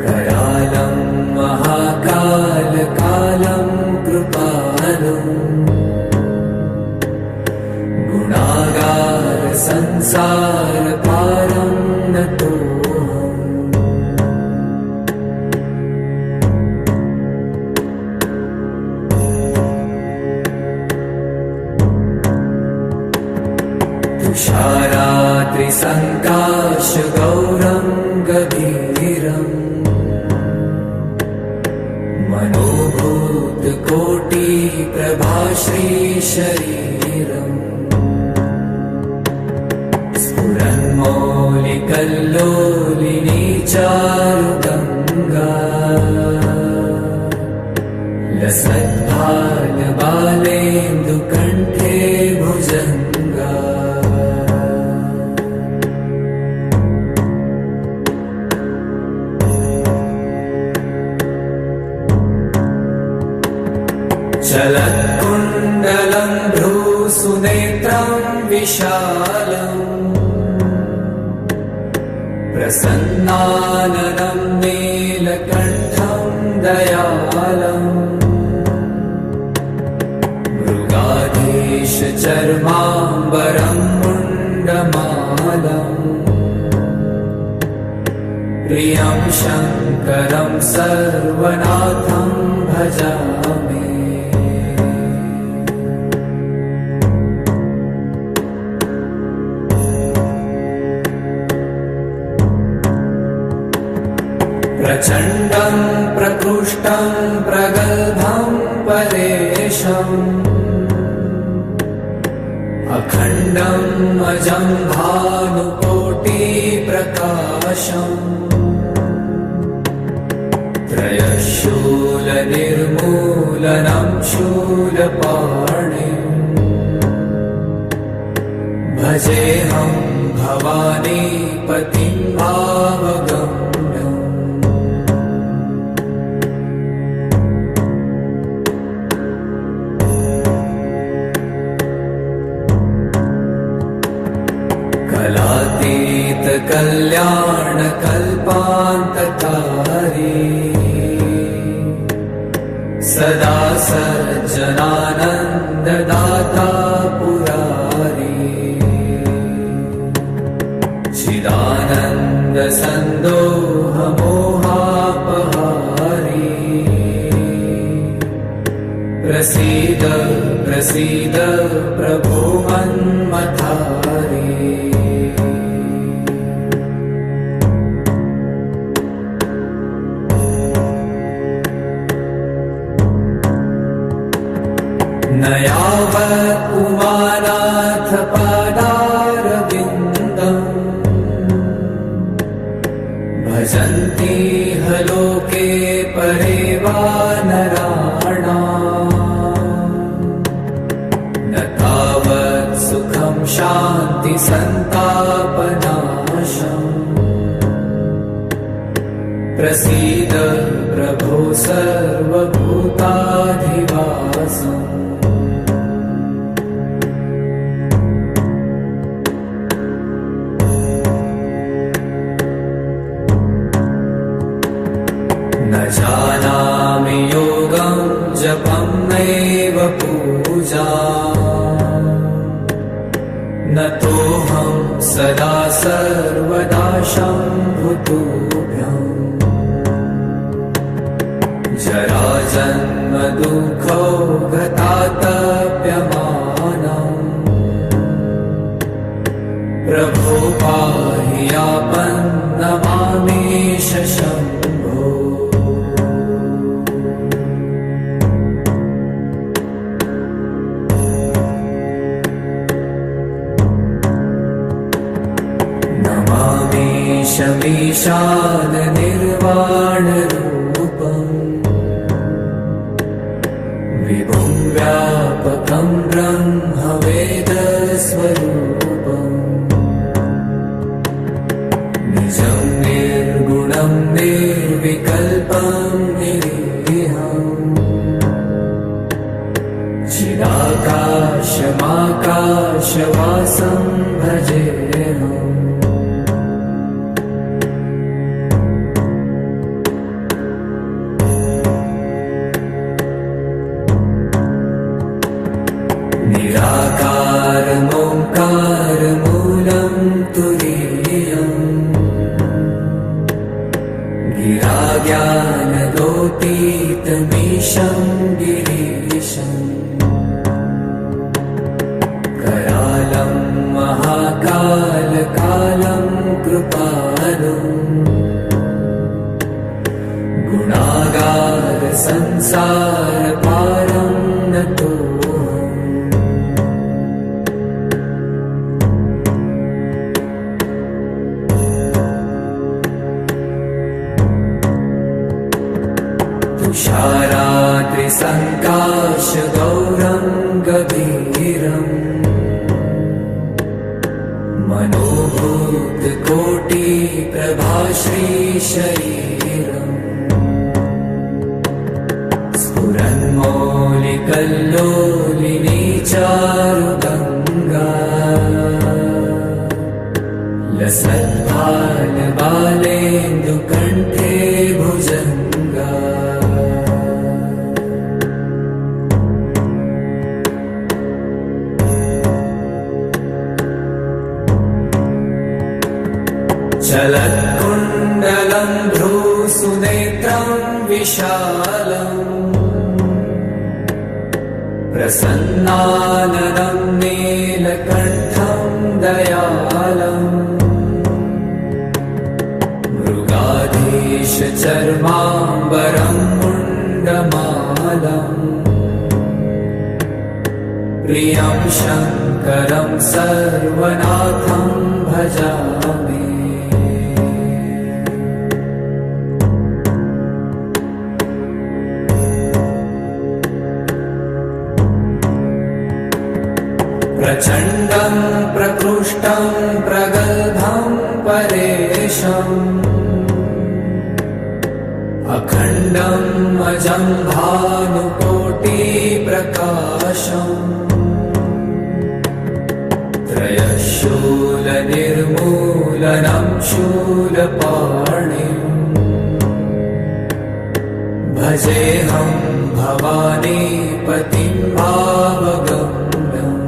करालं महाकालकालं कृपालुं गुणागार संसारपारं नतोऽहम्। तुषारात्रिसङ्काशगौरं गभीरम् मनोभूतकोटिप्रभाश्रीशरीरम् स्फुरन्मौलिकल्लोलिनी चारुगङ्गा लसद्भालबालेन्दुकण्ठे भुजङ्गा चलत्कुण्डलं भ्रूसुनेत्रं विशालम् प्रसन्नाननं नीलकण्ठं दयालम् मृगाधीशचर्माम्बरं मुण्डमालम् प्रियं शङ्करं सर्वनाथं भजामि। प्रचण्डं प्रकृष्टं प्रगल्भं परेशम् अखण्डम् अजं भानुकोटिप्रकाशम् त्रयशूलनिर्मूलनं शूलपाणिम् भजेऽहं भवानीपतिं भावगम्यम्। कलातीतकल्याणकल्पान्तकारी सदा सज्जनानन्ददाता पुरारी चिदानन्दसन्दोहमोहापहारी प्रसीद प्रसीद प्रभो मन्मथारी। न यावत् उमानाथ पादारविन्दम् भजन्ति ह लोके परे वा नराणाम् न तावत् सुखं शान्ति सन्तापनाशम् प्रसीद प्रभो सर्वभूताधिवासम्। न जानामि योगं जपं नैव पूजा न तोऽहं सदा सर्वदा शम्भुतुभ्यम् जराजन्म दुःखो गतातप्यमानम् प्रभो पाहि आपन्नमामीश शम्भो। नमामीशमीशाननिर्वाणरूपम् विभुं व्यापकं ब्रह्म निरीहम् चिदाकाशमाकाशवासं भजेऽहम् निराकारमोङ्कारमूलं तुरीयम् गिराज्ञानगोतीतमीशं गिरीशम् करालं महाकालकालं कृपालुम् गुणागारसंसारपारं नतोऽहम् तुषाराद्रिसङ्काशगौरं गभीरम् मनोभूतकोटिप्रभाश्रीशरीरम् स्फुरन्मौलिकल्लोलिनी चारुगङ्गा लसद्बालबालेन्दुकण्ठे भुजङ्गा चलत्कुण्डलं भ्रूसुनेत्रं विशालम् प्रसन्नाननं नीलकण्ठं दयालम् मृगाधीशचर्माम्बरं मुण्डमालम् प्रियं शङ्करं सर्वनाथं भजामि प्रचण्डं प्रकृष्टं प्रगल्भं परेशम् अखण्डम् अजं भानुकोटिप्रकाशम् त्रयशूलनिर्मूलनं शूलपाणिम् भजेऽहं भवानीपतिं भावगम्यम्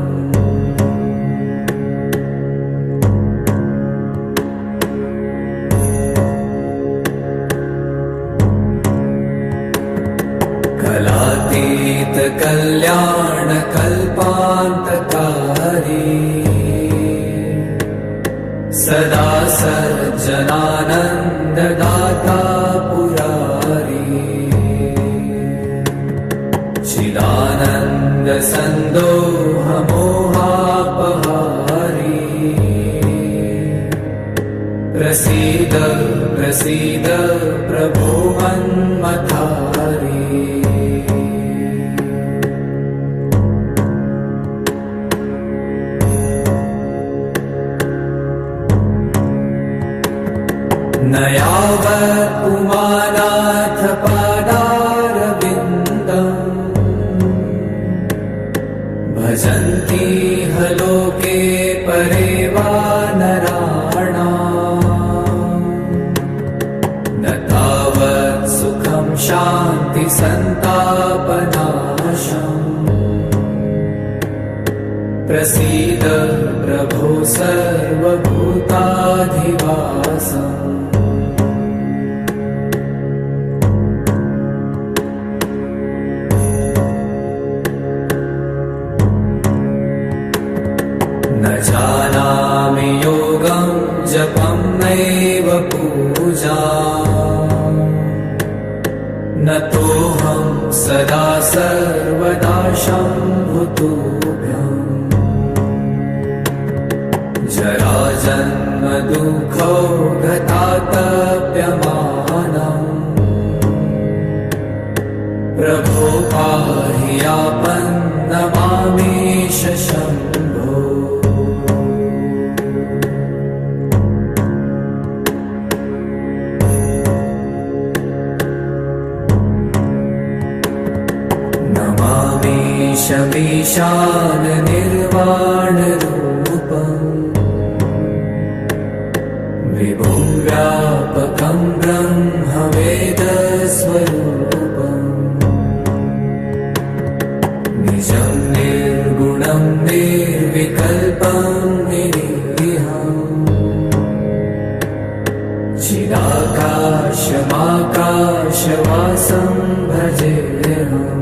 कलातीतकल्याणकल्पान्तकारी सदा सज्जनानन्ददाता पुरारी चिदानन्दसन्दोहमोहापहारी प्रसीद प्रसीद प्रभो मन्मथारी न यावत् पुमानाथ पादारविन्दम् भजन्ति ह लोके परे वा नराणाम् न तावत् सुखं शान्ति सन्तापनाशम् प्रसीद प्रभो सर्वभूताधिवासम् न जानामि योगं जपं नैव पूजा न तोऽहं सदा सर्वदा शम्भुतुभ्यम् जराजन्म दुःखौ गतातप्यमानम् प्रभो पाहि आपन्नमामीश शम्भो ईशमीशान निर्वाणरूपम् विभुं व्यापकं ब्रह्मवेदस्वरूपम् निजं निर्गुणं निर्विकल्पं निरीहम् चिदाकाशमाकाशवासं भजेऽहम्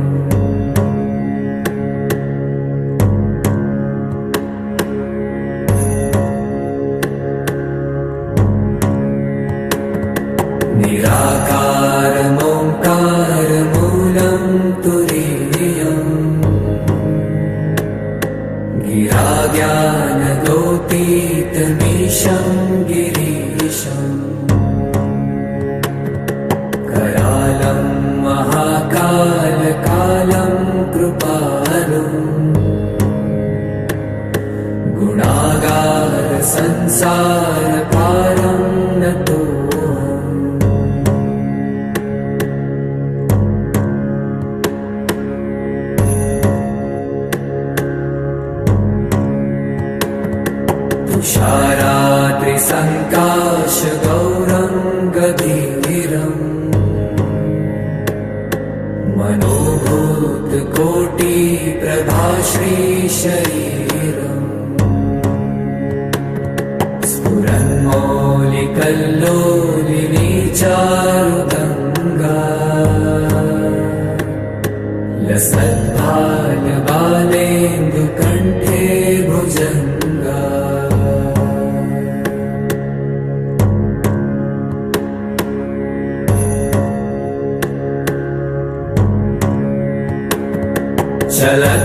निराकारमोङ्कारमूलं तुरीयम् गिराज्ञानगोपीतमीशं गिरीशम् करालं महाकालकालं कृपालुम् गुणागार संसारकारं नतोऽहम् तुषाराद्रिसङ्काशगौरङ्गधीरम् मनोभूतकोटिप्रभाश्रीशरीरम् स्फुरन्मौलिकल्लोलिनी चारुगङ्गा लसद्भालबालेन्दुकण्ठे भुजङ्गा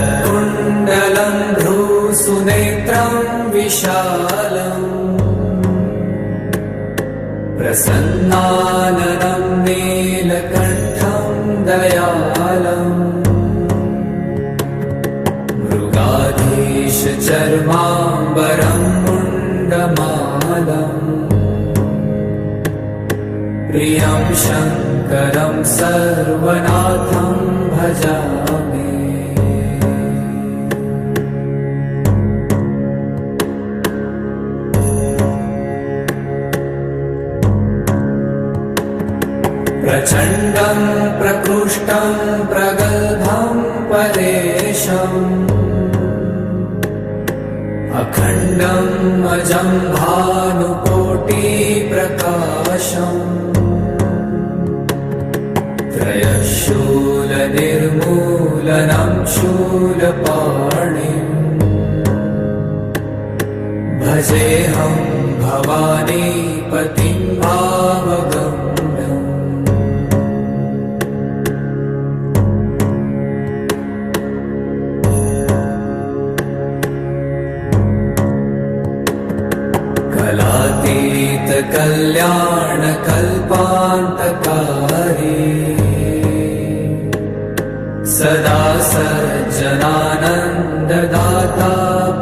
चलत्कुण्डलं भ्रूसुनेत्रं विशालम् प्रसन्नाननं नीलकण्ठं दयालम् मृगाधीशचर्माम्बरं मुण्डमालम् प्रियं शङ्करं सर्वनाथं भजामि प्रचण्डं प्रकृष्टं प्रगल्भं परेशम् अखण्डम् अजं भानुकोटिप्रकाशम् त्रयशूलनिर्मूलनं शूलपाणिम् भजेऽहं भवानीपतिं भावगम्यम् कल्याणकल्पान्तकारी सदा सज्जनानन्ददाता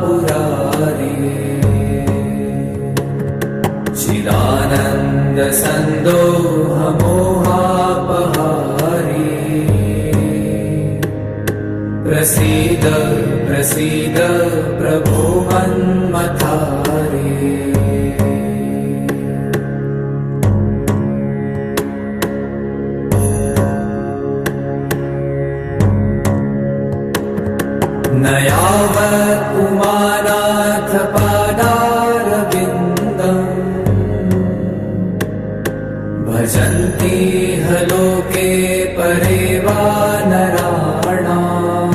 पुरारी चिदानन्दसन्दोहमोहापहारी प्रसीद प्रसीद प्रभो मन्मथारी न यावत् पुमानाथ पादारविन्दम् भजन्ति ह लोके परे वा नराणाम्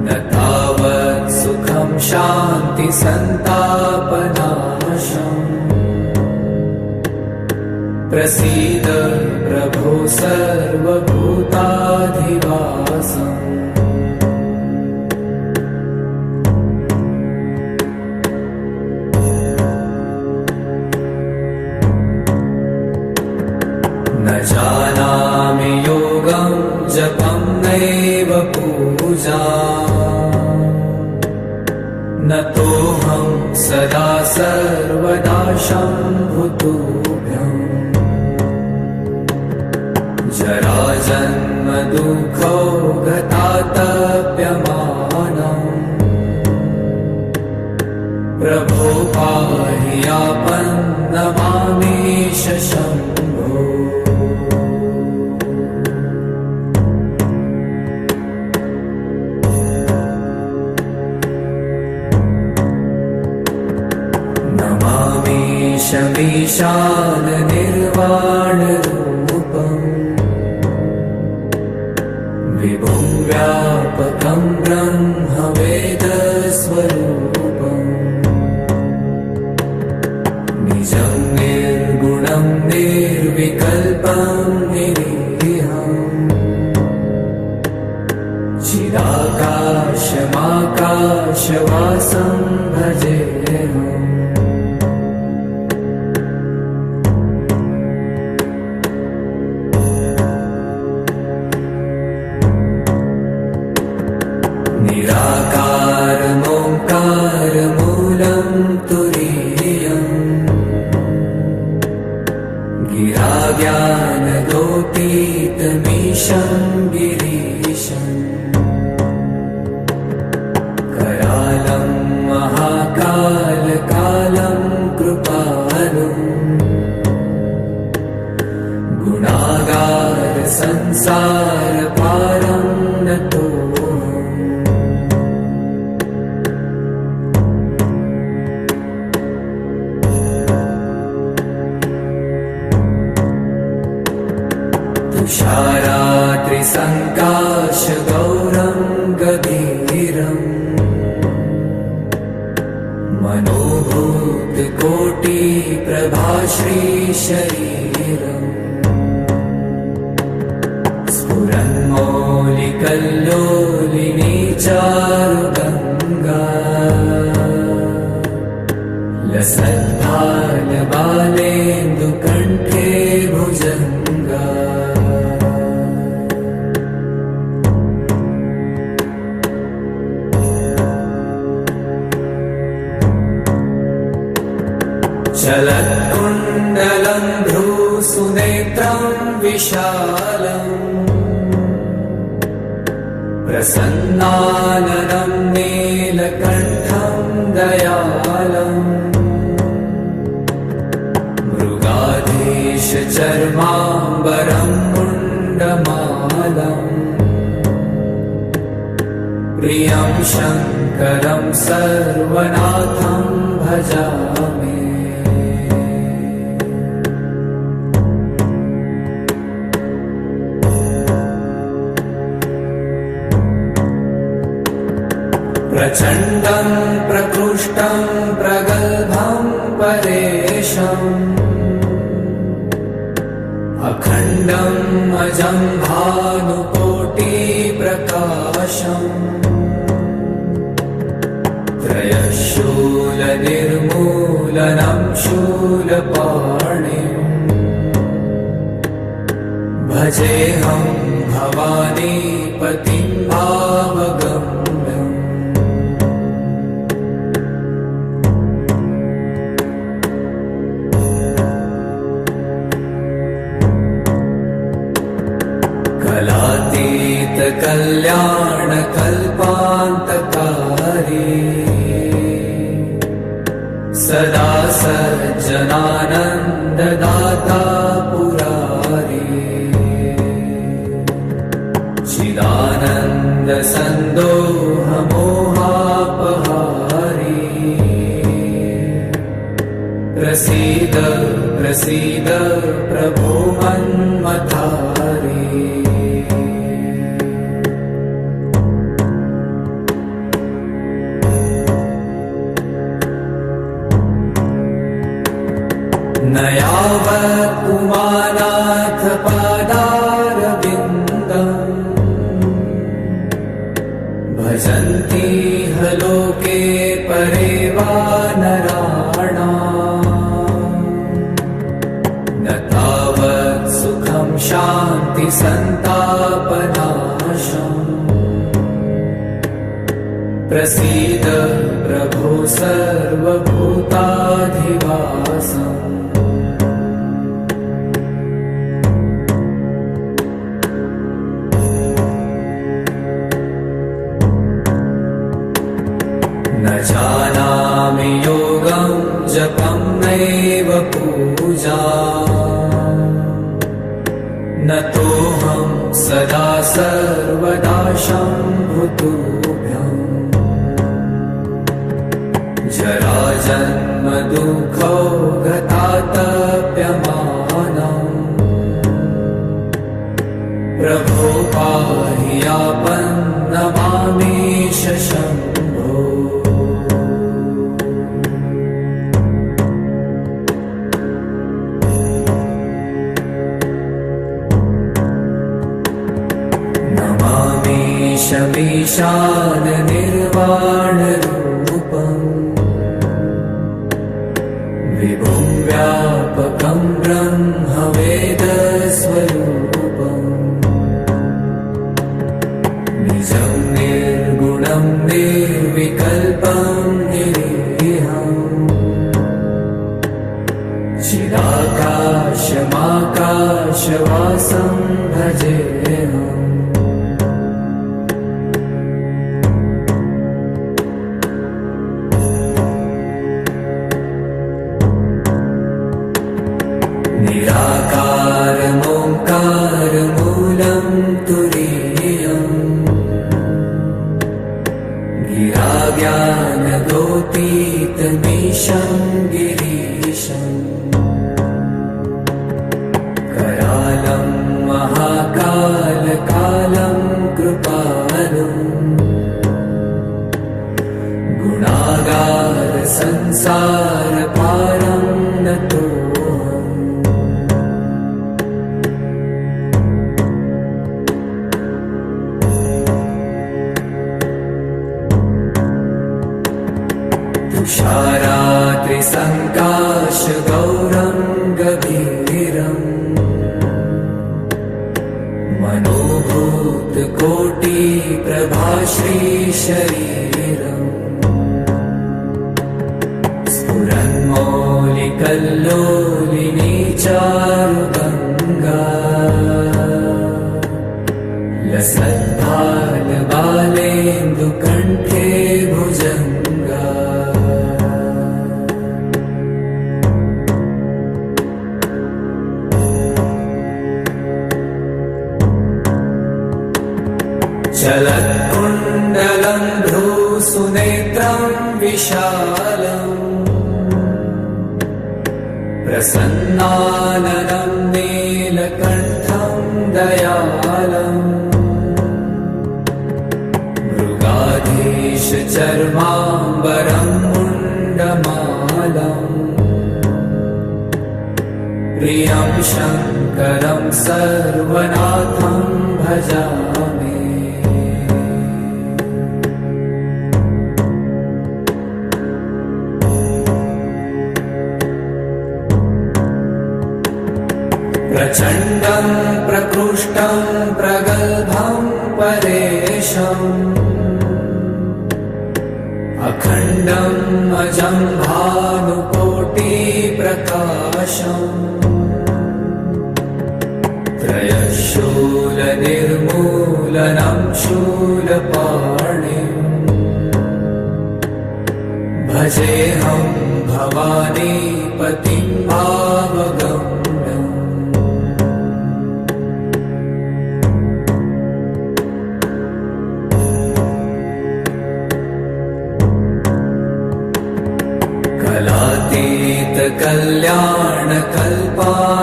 न तावत् सुखं शान्ति सन्तापनाशम् प्रसीद प्रभो सर्वभूताधिवासम् न जानामि योगं जपं नैव पूजा न तोऽहं सदा सर्वदा शम्भुतुभ्यम् जराजन्म दुःखौ गतातप्यमानम् प्रभो पाहि आपन्नमामीश शम्भो। नमामीशमीशान निर्वाणरूपम् विभुं व्यापकं ब्रह्मवेदस्वरूपम् निजं निर्गुणं निर्विकल्पं निरीहम् चिदाकाशमाकाशवासं भजेऽहम्। निराकारमोङ्कारमूलं तुरीयम् गिराज्ञानगोपीतमीशं गिरीशम् करालं महाकालकालं कृपालुम् गुणागार संसारपारं नतोऽहम्। तुषारात्रिसङ्काशगौरं गभीरम् मनोभूतकोटिप्रभाश्रीशरीरम् स्फुरन्मौलिकल्लोलिनी चारुगङ्गा लसद्भालबालेन्दुकण्ठे भुजङ्गा। चलत्कुण्डलं भ्रूसुनेत्रं विशालम् प्रसन्नाननं नीलकण्ठं दयालम् मृगाधीशचर्माम्बरं मुण्डमालम् प्रियं शङ्करं सर्वनाथं भजामि। प्रचण्डं प्रकृष्टं प्रगल्भं परेशम् अखण्डम् अजं भानुकोटिप्रकाशम् त्रयशूलनिर्मूलनं शूलपाणिम् भजेऽहं भवानीपतिं भावगम्यम्। कलातीतकल्याणकल्पान्तकारी सदा सज्जनानन्ददाता पुरारी चिदानन्दसन्दोहमोहापहारी प्रसीद प्रसीद प्रभो मन्मथारी। न यावत् पुमानाथ पादारविन्दम् भजन्ति ह लोके परे वा नराणाम् न तावत् सुखं शान्ति सन्तापनाशम् प्रसीद प्रभो सर्वभूताधिवासम्। सदा सर्वदा शम्भुतुभ्यम् जराजन्म दुःखौ गतातप्यमानम् प्रभो पाहि आपन्नमामेश शम्भो नमामि शमीशान निर्वाणरूपम् विभुं व्यापकं ब्रह्मवेदस्वरूपम् निजं निर्गुणं निर्विकल्पं निरीहम् चिदाकाशमाकाशवासं भजेऽहम् निराकारमोङ्कारमूलं तुरीयम् गिराज्ञानगोपीतमीशं गिरीशम् करालं महाकालकालं कृपालुम् गुणागार संसारपारं नतोऽहम् तुषारात्रिसङ्काशगौरं गभीरम् मनोभूतकोटिप्रभाश्रीशरीरम् स्फुरन्मौलिकल्लोलिनी चारुगङ्गा लसद्भालबालेन्दुकण्ठे भुजङ्गा चलत्कुण्डलं भ्रूसुनेत्रं विशालम् प्रसन्नाननं नीलकण्ठं दयालम् मृगाधीशचर्माम्बरं मुण्डमालम् प्रियं शङ्करं सर्वनाथं भजामि प्रचण्डं प्रकृष्टं प्रगल्भं परेशम् अखण्डम् अजं भानुकोटिप्रकाशम् त्रयशूलनिर्मूलनं शूलपाणिम् भजेऽहं भवानीपतिं भावगम्यम्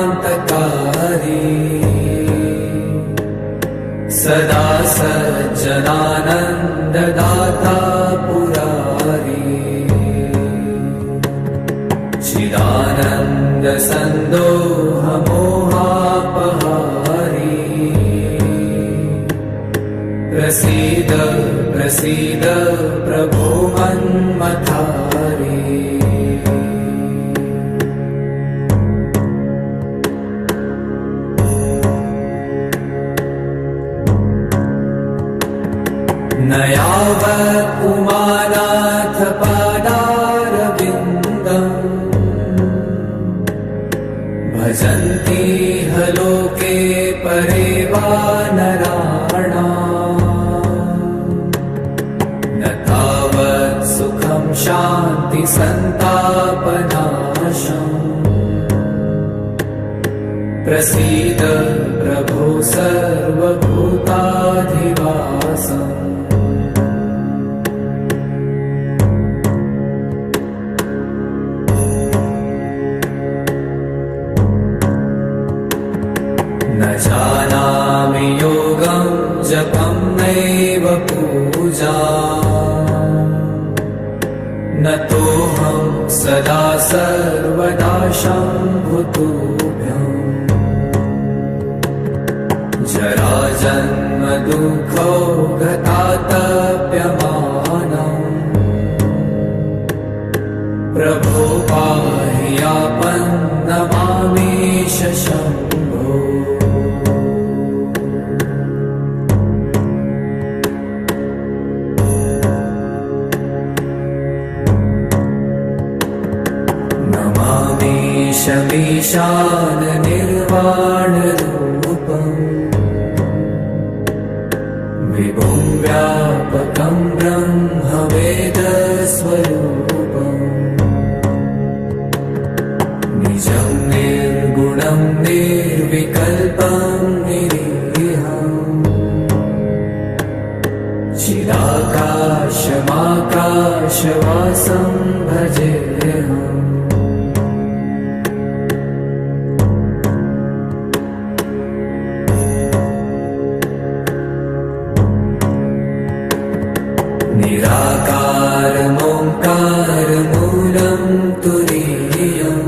कलातीतकल्याणकल्पान्तकारी सदा सज्जनानन्ददाता पुरारी चिदानन्दसन्दोहमोहापहारी प्रसीद प्रसीद प्रभो मन्मथारी न यावत् उमानाथ पादारविन्दम् भजन्ति ह लोके परे वा नराणाम् न तावत् सुखं शान्ति सन्तापनाशम् प्रसीद प्रभो सर्वभूताधिवासम् न जानामि योगं जपं नैव पूजा न तोऽहं सदा सर्वदा शम्भुतुभ्यम् जराजन्म दुःखो गतातप्यमानम् प्रभो पाहि आपन्नमामीश शम्भो नमामीशमीशान निर्वाणरूपम् विभुं व्यापकं ब्रह्मवेदस्वरूपम् निजं निर्गुणं निर्विकल्पं निरीहम् चिदाकाशमाकाशवासं भजेऽहम् निराकारमोङ्कारमूलं तुरीयम्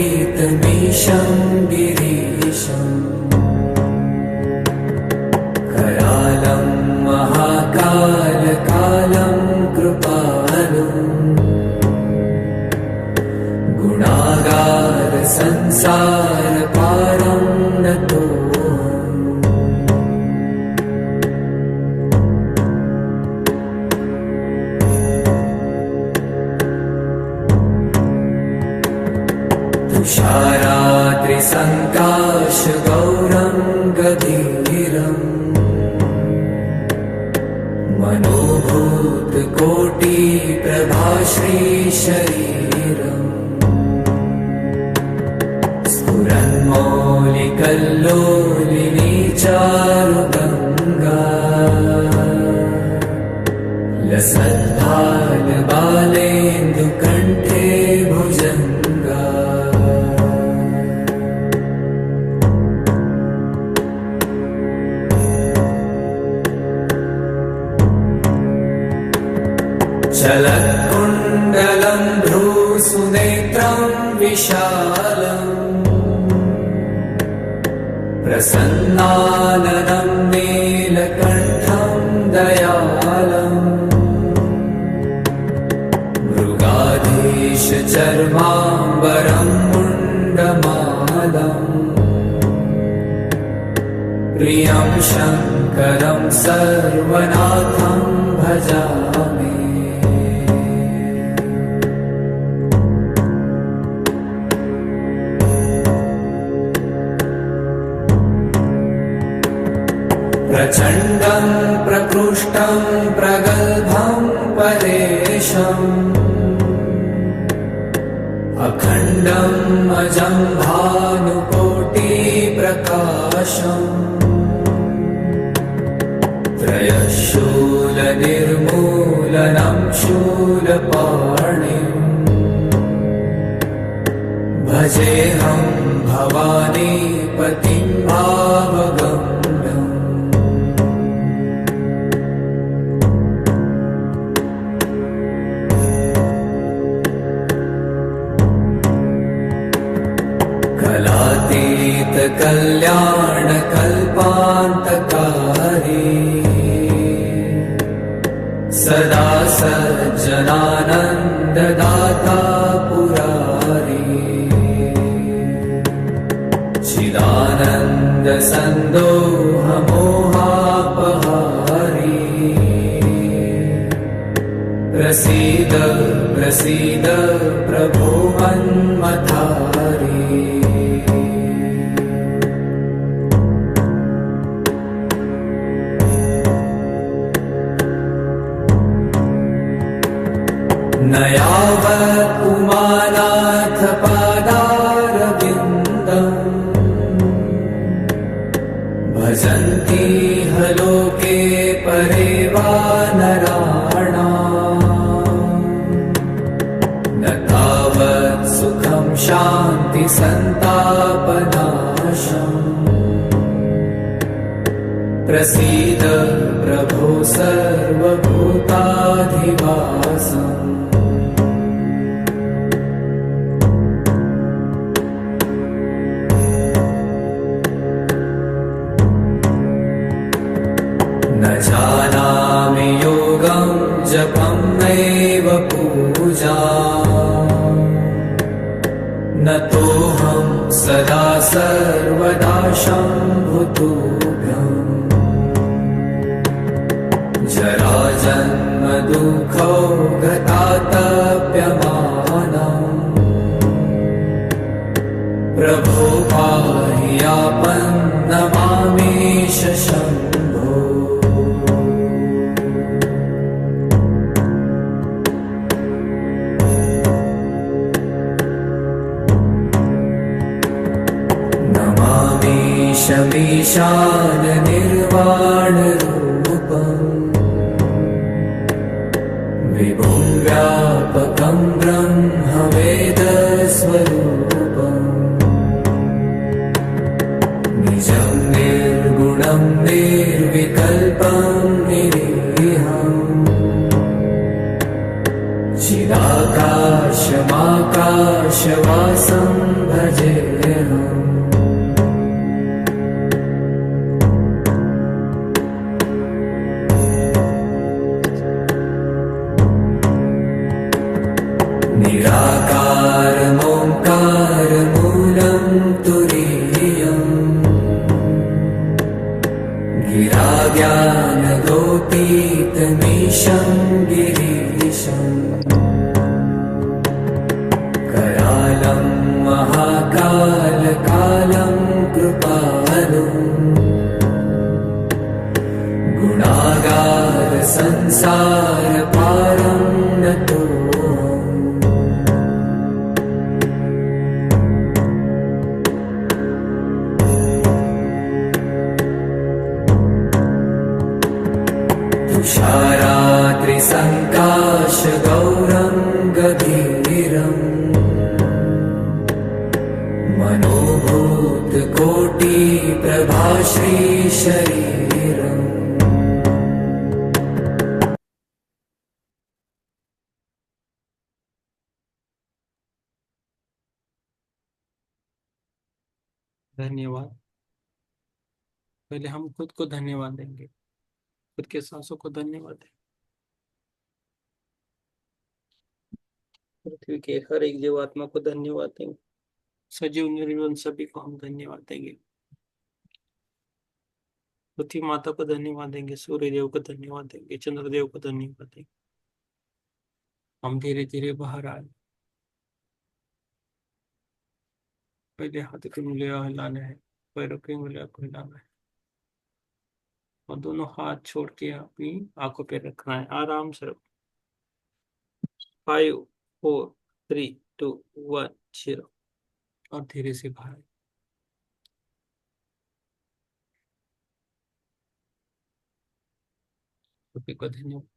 गिराज्ञानगोपीतमीशं गिरीशम् करालं महाकालकालं कृपालुम् गुणागार संसारपारं नतो तुषाराद्रिसङ्काशगौरं गभीरम् मनोभूतकोटिप्रभाश्रीशरीरम् स्फुरन्मौलिकल्लोलिनी चारुगङ्गा लसद्भालबालेन्दुकण्ठे भुजङ्गा चलत्कुण्डलं भ्रूसुनेत्रं विशालम् प्रसन्नाननं नीलकण्ठं दयालम् मृगाधीशचर्माम्बरं मुण्डमालम् प्रियं शङ्करं सर्वनाथं भजामि प्रचण्डं प्रकृष्टं प्रगल्भं परेशम् अखण्डम् अजं भानुकोटिप्रकाशम् त्रयशूलनिर्मूलनं शूलपाणिम् भजेऽहं भवानीपतिं भावगम्यम् कलातीतकल्याणकल्पान्तकारी सदा सज्जनानन्ददाता पुरारी चिदानन्दसन्दोहमोहापहारी प्रसीद प्रसीद प्रभो मन्मथारी न यावत् उमा पादारविन्दम् भजन्ति लोके परे वा नराणाम् न तावत् सुखं शान्ति सन्तापनाशम् प्रसीद प्रभो सर्वभूताधिवासम् न जानामि योगं जपं नैव पूजाम् न तोऽहं सदा सर्वदा शम्भुतुभ्यम् जराजन्म दुःखौ गतातप्यमानम् प्रभो पाहि आपन्नमामेश शम्भो नमामीशमीशान निर्वाणरूपम् विभुं व्यापकं ब्रह्मवेदस्वरूपम् निजं निर्गुणं निर्विकल्पं निरीहम् चिदाकाशमाकाशवासं भजेऽहम् निराकारमोङ्कारमूलं तुरीयम् गिराज्ञानगोतीतमीशं गिरीशम् करालं महाकालकालं कृपालुम् गुणागार संसारपारं नतोऽहम् तुषाराद्रिसङ्काशगौरङ्गभीरम् मनोभूतकोटिप्रभाश्रीशरीरम् धन्यवाद। पहले हम खुद को धन्यवाद देंगे, खुद के सांसों को धन्यवाद देंगे। पृथ्वी के हर एक जीवात्मा को धन्यवाद देंगे, सजीव निर्जीव सभी को हम धन्यवाद देंगे। पृथ्वी माता को धन्यवाद देंगे, सूर्य देव को धन्यवाद देंगे, चंद्रदेव को धन्यवाद देंगे। हम धीरे धीरे बाहर आए। पहले हाथ की उंगलियां हिलाना है, पैरों की उंगलियां को हिलाना है और दोनों हाथ छोड़ के अपनी आंखों पे रखना है। आराम से 5 4 3 2 1 0 और धीरे से बाहर आए। सभी को धन्यवाद।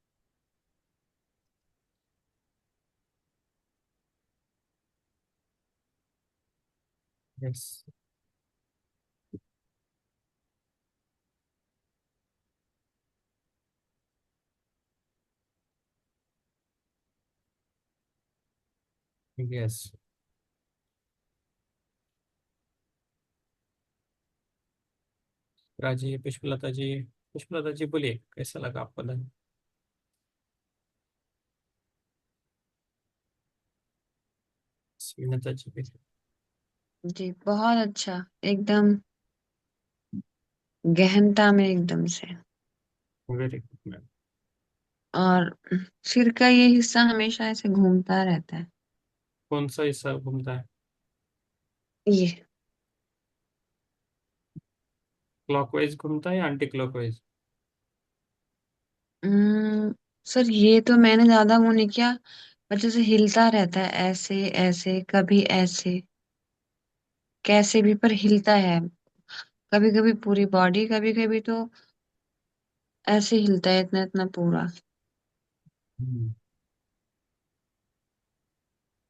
Yes, yes. राजी, पुष्पलता जी, पुष्पलता जी बोलिए, कैसा लगा आपको धन? विनता जी भी। जी बहुत अच्छा, एकदम गहनता में एकदम से। Very good ma'am. और सिर का ये हिस्सा हमेशा ऐसे घूमता रहता है। कौन सा हिस्सा घूमता है? ये क्लॉकवाइज घूमता है या एंटी क्लॉकवाइज? सर ये तो मैंने ज्यादा वो नहीं किया, और जैसे हिलता रहता है, ऐसे ऐसे, कभी ऐसे, कैसे भी, पर हिलता है। कभी कभी पूरी बॉडी, कभी कभी तो ऐसे हिलता है, इतना इतना पूरा। हम्म,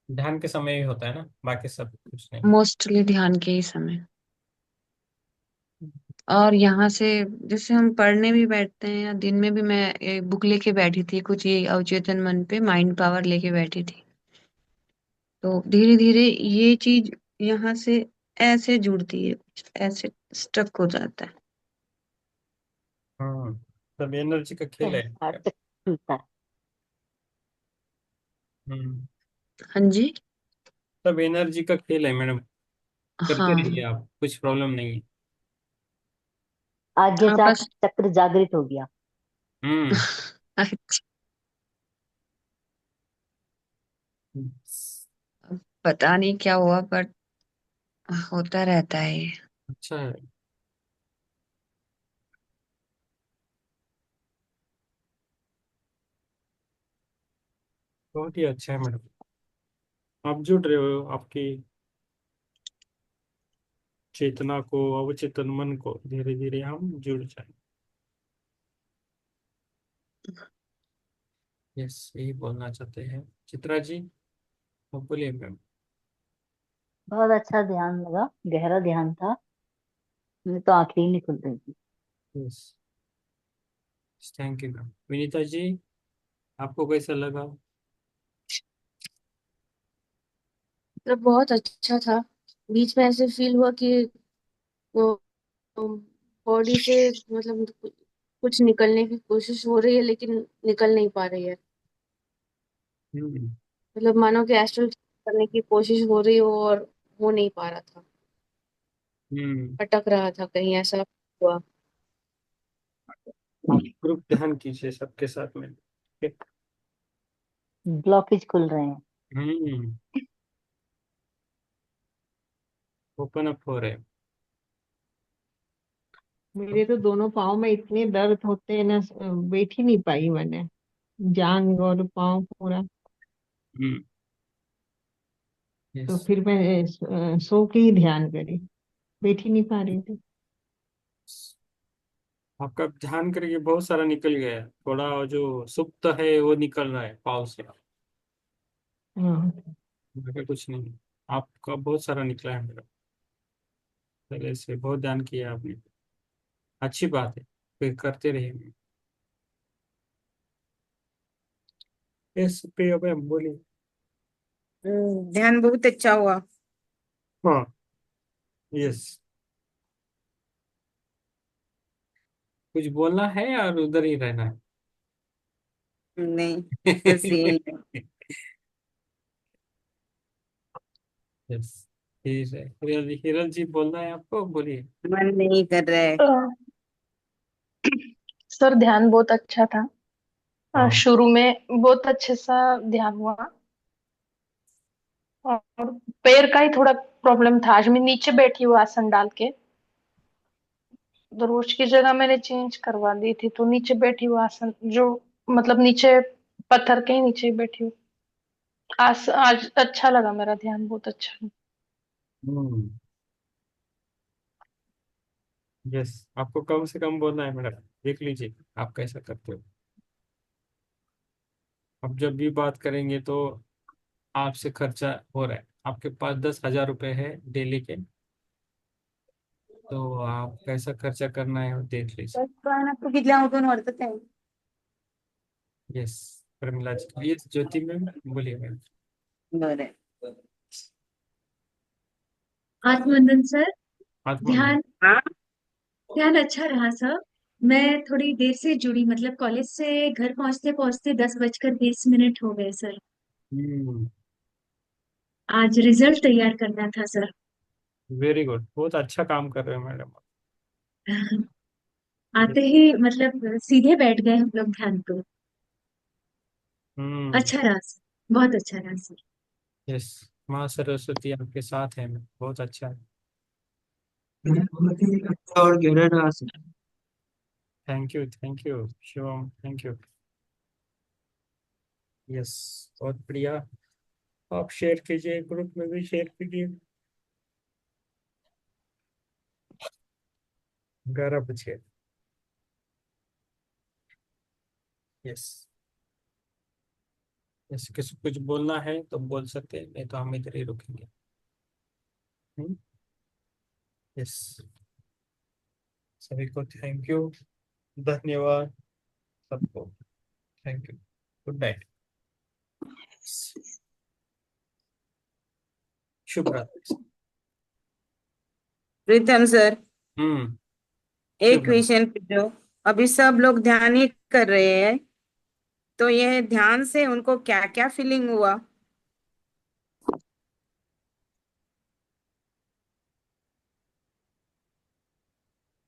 ध्यान के समय ही होता है ना, बाकी सब कुछ नहीं। मोस्टली ध्यान के ही समय। और यहाँ से जैसे हम पढ़ने भी बैठते हैं, या दिन में भी, मैं एक बुक लेके बैठी थी कुछ, ये अवचेतन मन पे माइंड पावर लेके बैठी थी। तो धीरे धीरे ये चीज यहाँ से ऐसे जुड़ती है, कुछ ऐसे स्टक हो जाता है। हाँ, सब एनर्जी का खेल है। हार्ट तक खुलता है। हम्म, हाँ जी। सब एनर्जी का खेल है मैडम। करते हाँ। रहिए आप, कुछ प्रॉब्लम नहीं है। आज्ञा हाँ बस। चक्र जागृत हो गया। हम्म। अच्छा, पता नहीं क्या हुआ, पर होता रहता है ये। अच्छा है। बहुत ही अच्छा है मैडम। आप जुड़ रहे हो, आपकी चेतना को, अवचेतन मन को धीरे धीरे हम जुड़ जाए। यस, यही बोलना चाहते हैं चित्रा जी। आप बोलिए मैम। बहुत अच्छा ध्यान लगा, गहरा ध्यान था। मैं तो आंखें ही नहीं खुल रही थी। Yes, thank you ma'am. Vinita ji, आपको कैसा लगा? मतलब बहुत अच्छा था। बीच में ऐसे फील हुआ कि वो बॉडी से मतलब कुछ निकलने की कोशिश हो रही है, लेकिन निकल नहीं पा रही है। हम्म। मतलब मानो कि एस्ट्रल करने की कोशिश हो रही हो और हो नहीं पा रहा था, हम्म। अटक रहा था कहीं, ऐसा हुआ। आप ग्रुप ध्यान कीजिए सबके साथ में, ठीक है? ब्लॉकेज खुल रहे हैं। हम्म। ओपन अप हो रहे हैं। मेरे तो दोनों पाँव में इतने दर्द होते हैं ना, बैठ ही नहीं पाई मैंने। जांग और पाँव पूरा। हम्म। तो यस। फिर मैं सो के ही ध्यान करी, बैठ ही नहीं पा रही थी। आपका ध्यान करके बहुत सारा निकल गया है, थोड़ा जो सुप्त है वो निकल रहा है पाव से। हाँ। बाकी कुछ नहीं। आपका बहुत सारा निकला है मेरा, पहले से बहुत ध्यान किया आपने। अच्छी बात है, फिर करते रहिए। यस प्रिया मैम, बोलिए। ध्यान बहुत अच्छा हुआ। हाँ। यस। कुछ बोलना है और उधर ही रहना नहीं, बस है। यही है। यस, ठीक है। हिरल जी बोलना है आपको, बोलिए। मन नहीं कर रहा है। अ, सर ध्यान बहुत अच्छा था। हाँ। शुरू में बहुत अच्छे सा ध्यान हुआ। और पैर का ही थोड़ा प्रॉब्लम था। आज मैं नीचे बैठी हूँ आसन डाल के, तो रोज की जगह मैंने चेंज करवा दी थी, तो नीचे बैठी हूँ आसन जो, मतलब नीचे पत्थर के ही नीचे बैठी हूँ। आज आज अच्छा लगा, मेरा ध्यान बहुत अच्छा। हम्म। यस, आपको कम से कम बोलना है मैडम। देख लीजिए आप कैसा करते हो। अब जब भी बात करेंगे तो आपसे खर्चा हो रहा है, आपके पास 10,000 रुपए है डेली के, तो आप कैसा खर्चा करना है वो देख लीजिए। तो कितल्या उठून वाटत आहे. यस, प्रमिला जी। ये ज्योति मैम, बोलिए मैम। बरं. आत्मवंदन सर। आत्मा में। ध्यान हाँ. ध्यान अच्छा रहा सर। मैं थोड़ी देर से जुड़ी, मतलब कॉलेज से घर पहुंचते पहुंचते 10:20 हो गए सर। हम्म। आज रिजल्ट तैयार करना था सर। वेरी गुड, बहुत अच्छा काम कर रहे हो मैडम। आते ही मतलब सीधे बैठ गए हम लोग ध्यान पे। हम्म। अच्छा रहा सर, बहुत अच्छा रहा सर। यस, माँ सरस्वती आपके साथ है, बहुत अच्छा है। और गहरा रहा thank you, thank you Shivam, thank you. Yes, बहुत बढ़िया। आप शेयर कीजिए, ग्रुप में भी शेयर कीजिए। 11 बजे। यस। यस, किसी कुछ बोलना है तो बोल सकते हैं, नहीं तो हम इधर ही रुकेंगे। यस। सभी को थैंक यू, धन्यवाद सबको। Thank you. Good night. शुभ रात्रि। Pritam sir, hmm. एक शुभ रात्रि। क्वेश्चन पूछो। अभी सब लोग ध्यान ही कर रहे हैं, तो यह ध्यान से उनको क्या क्या फीलिंग हुआ?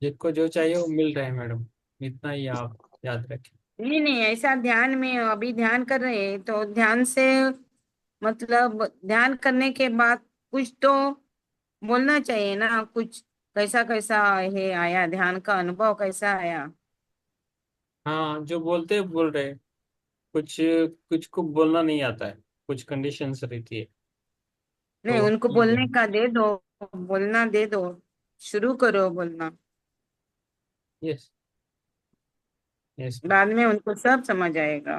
जिसको जो चाहिए वो मिल रहा है मैडम, इतना ही आप याद रखें। नहीं नहीं, ऐसा ध्यान में अभी ध्यान कर रहे हैं तो ध्यान से मतलब ध्यान करने के बाद कुछ तो बोलना चाहिए ना, कुछ कैसा कैसा है आया, ध्यान का अनुभव कैसा आया? हाँ, जो बोलते हैं बोल रहे हैं। कुछ कुछ को बोलना नहीं आता है, कुछ कंडीशंस रहती है, नहीं, तो उनको ठीक है। बोलने का दे दो, बोलना दे दो, शुरू करो बोलना। यस। यस। बाद में उनको सब समझ आएगा।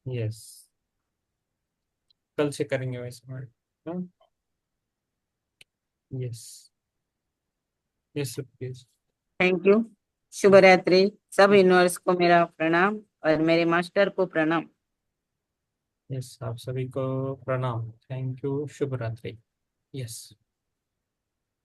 यस, कल से करेंगे वैसे madam. Yes. Yes please. Thank you. शुभ रात्रि। सब यूनिवर्स को मेरा प्रणाम और मेरे मास्टर को प्रणाम। यस, आप सभी को प्रणाम। Thank you. शुभ रात्रि। यस।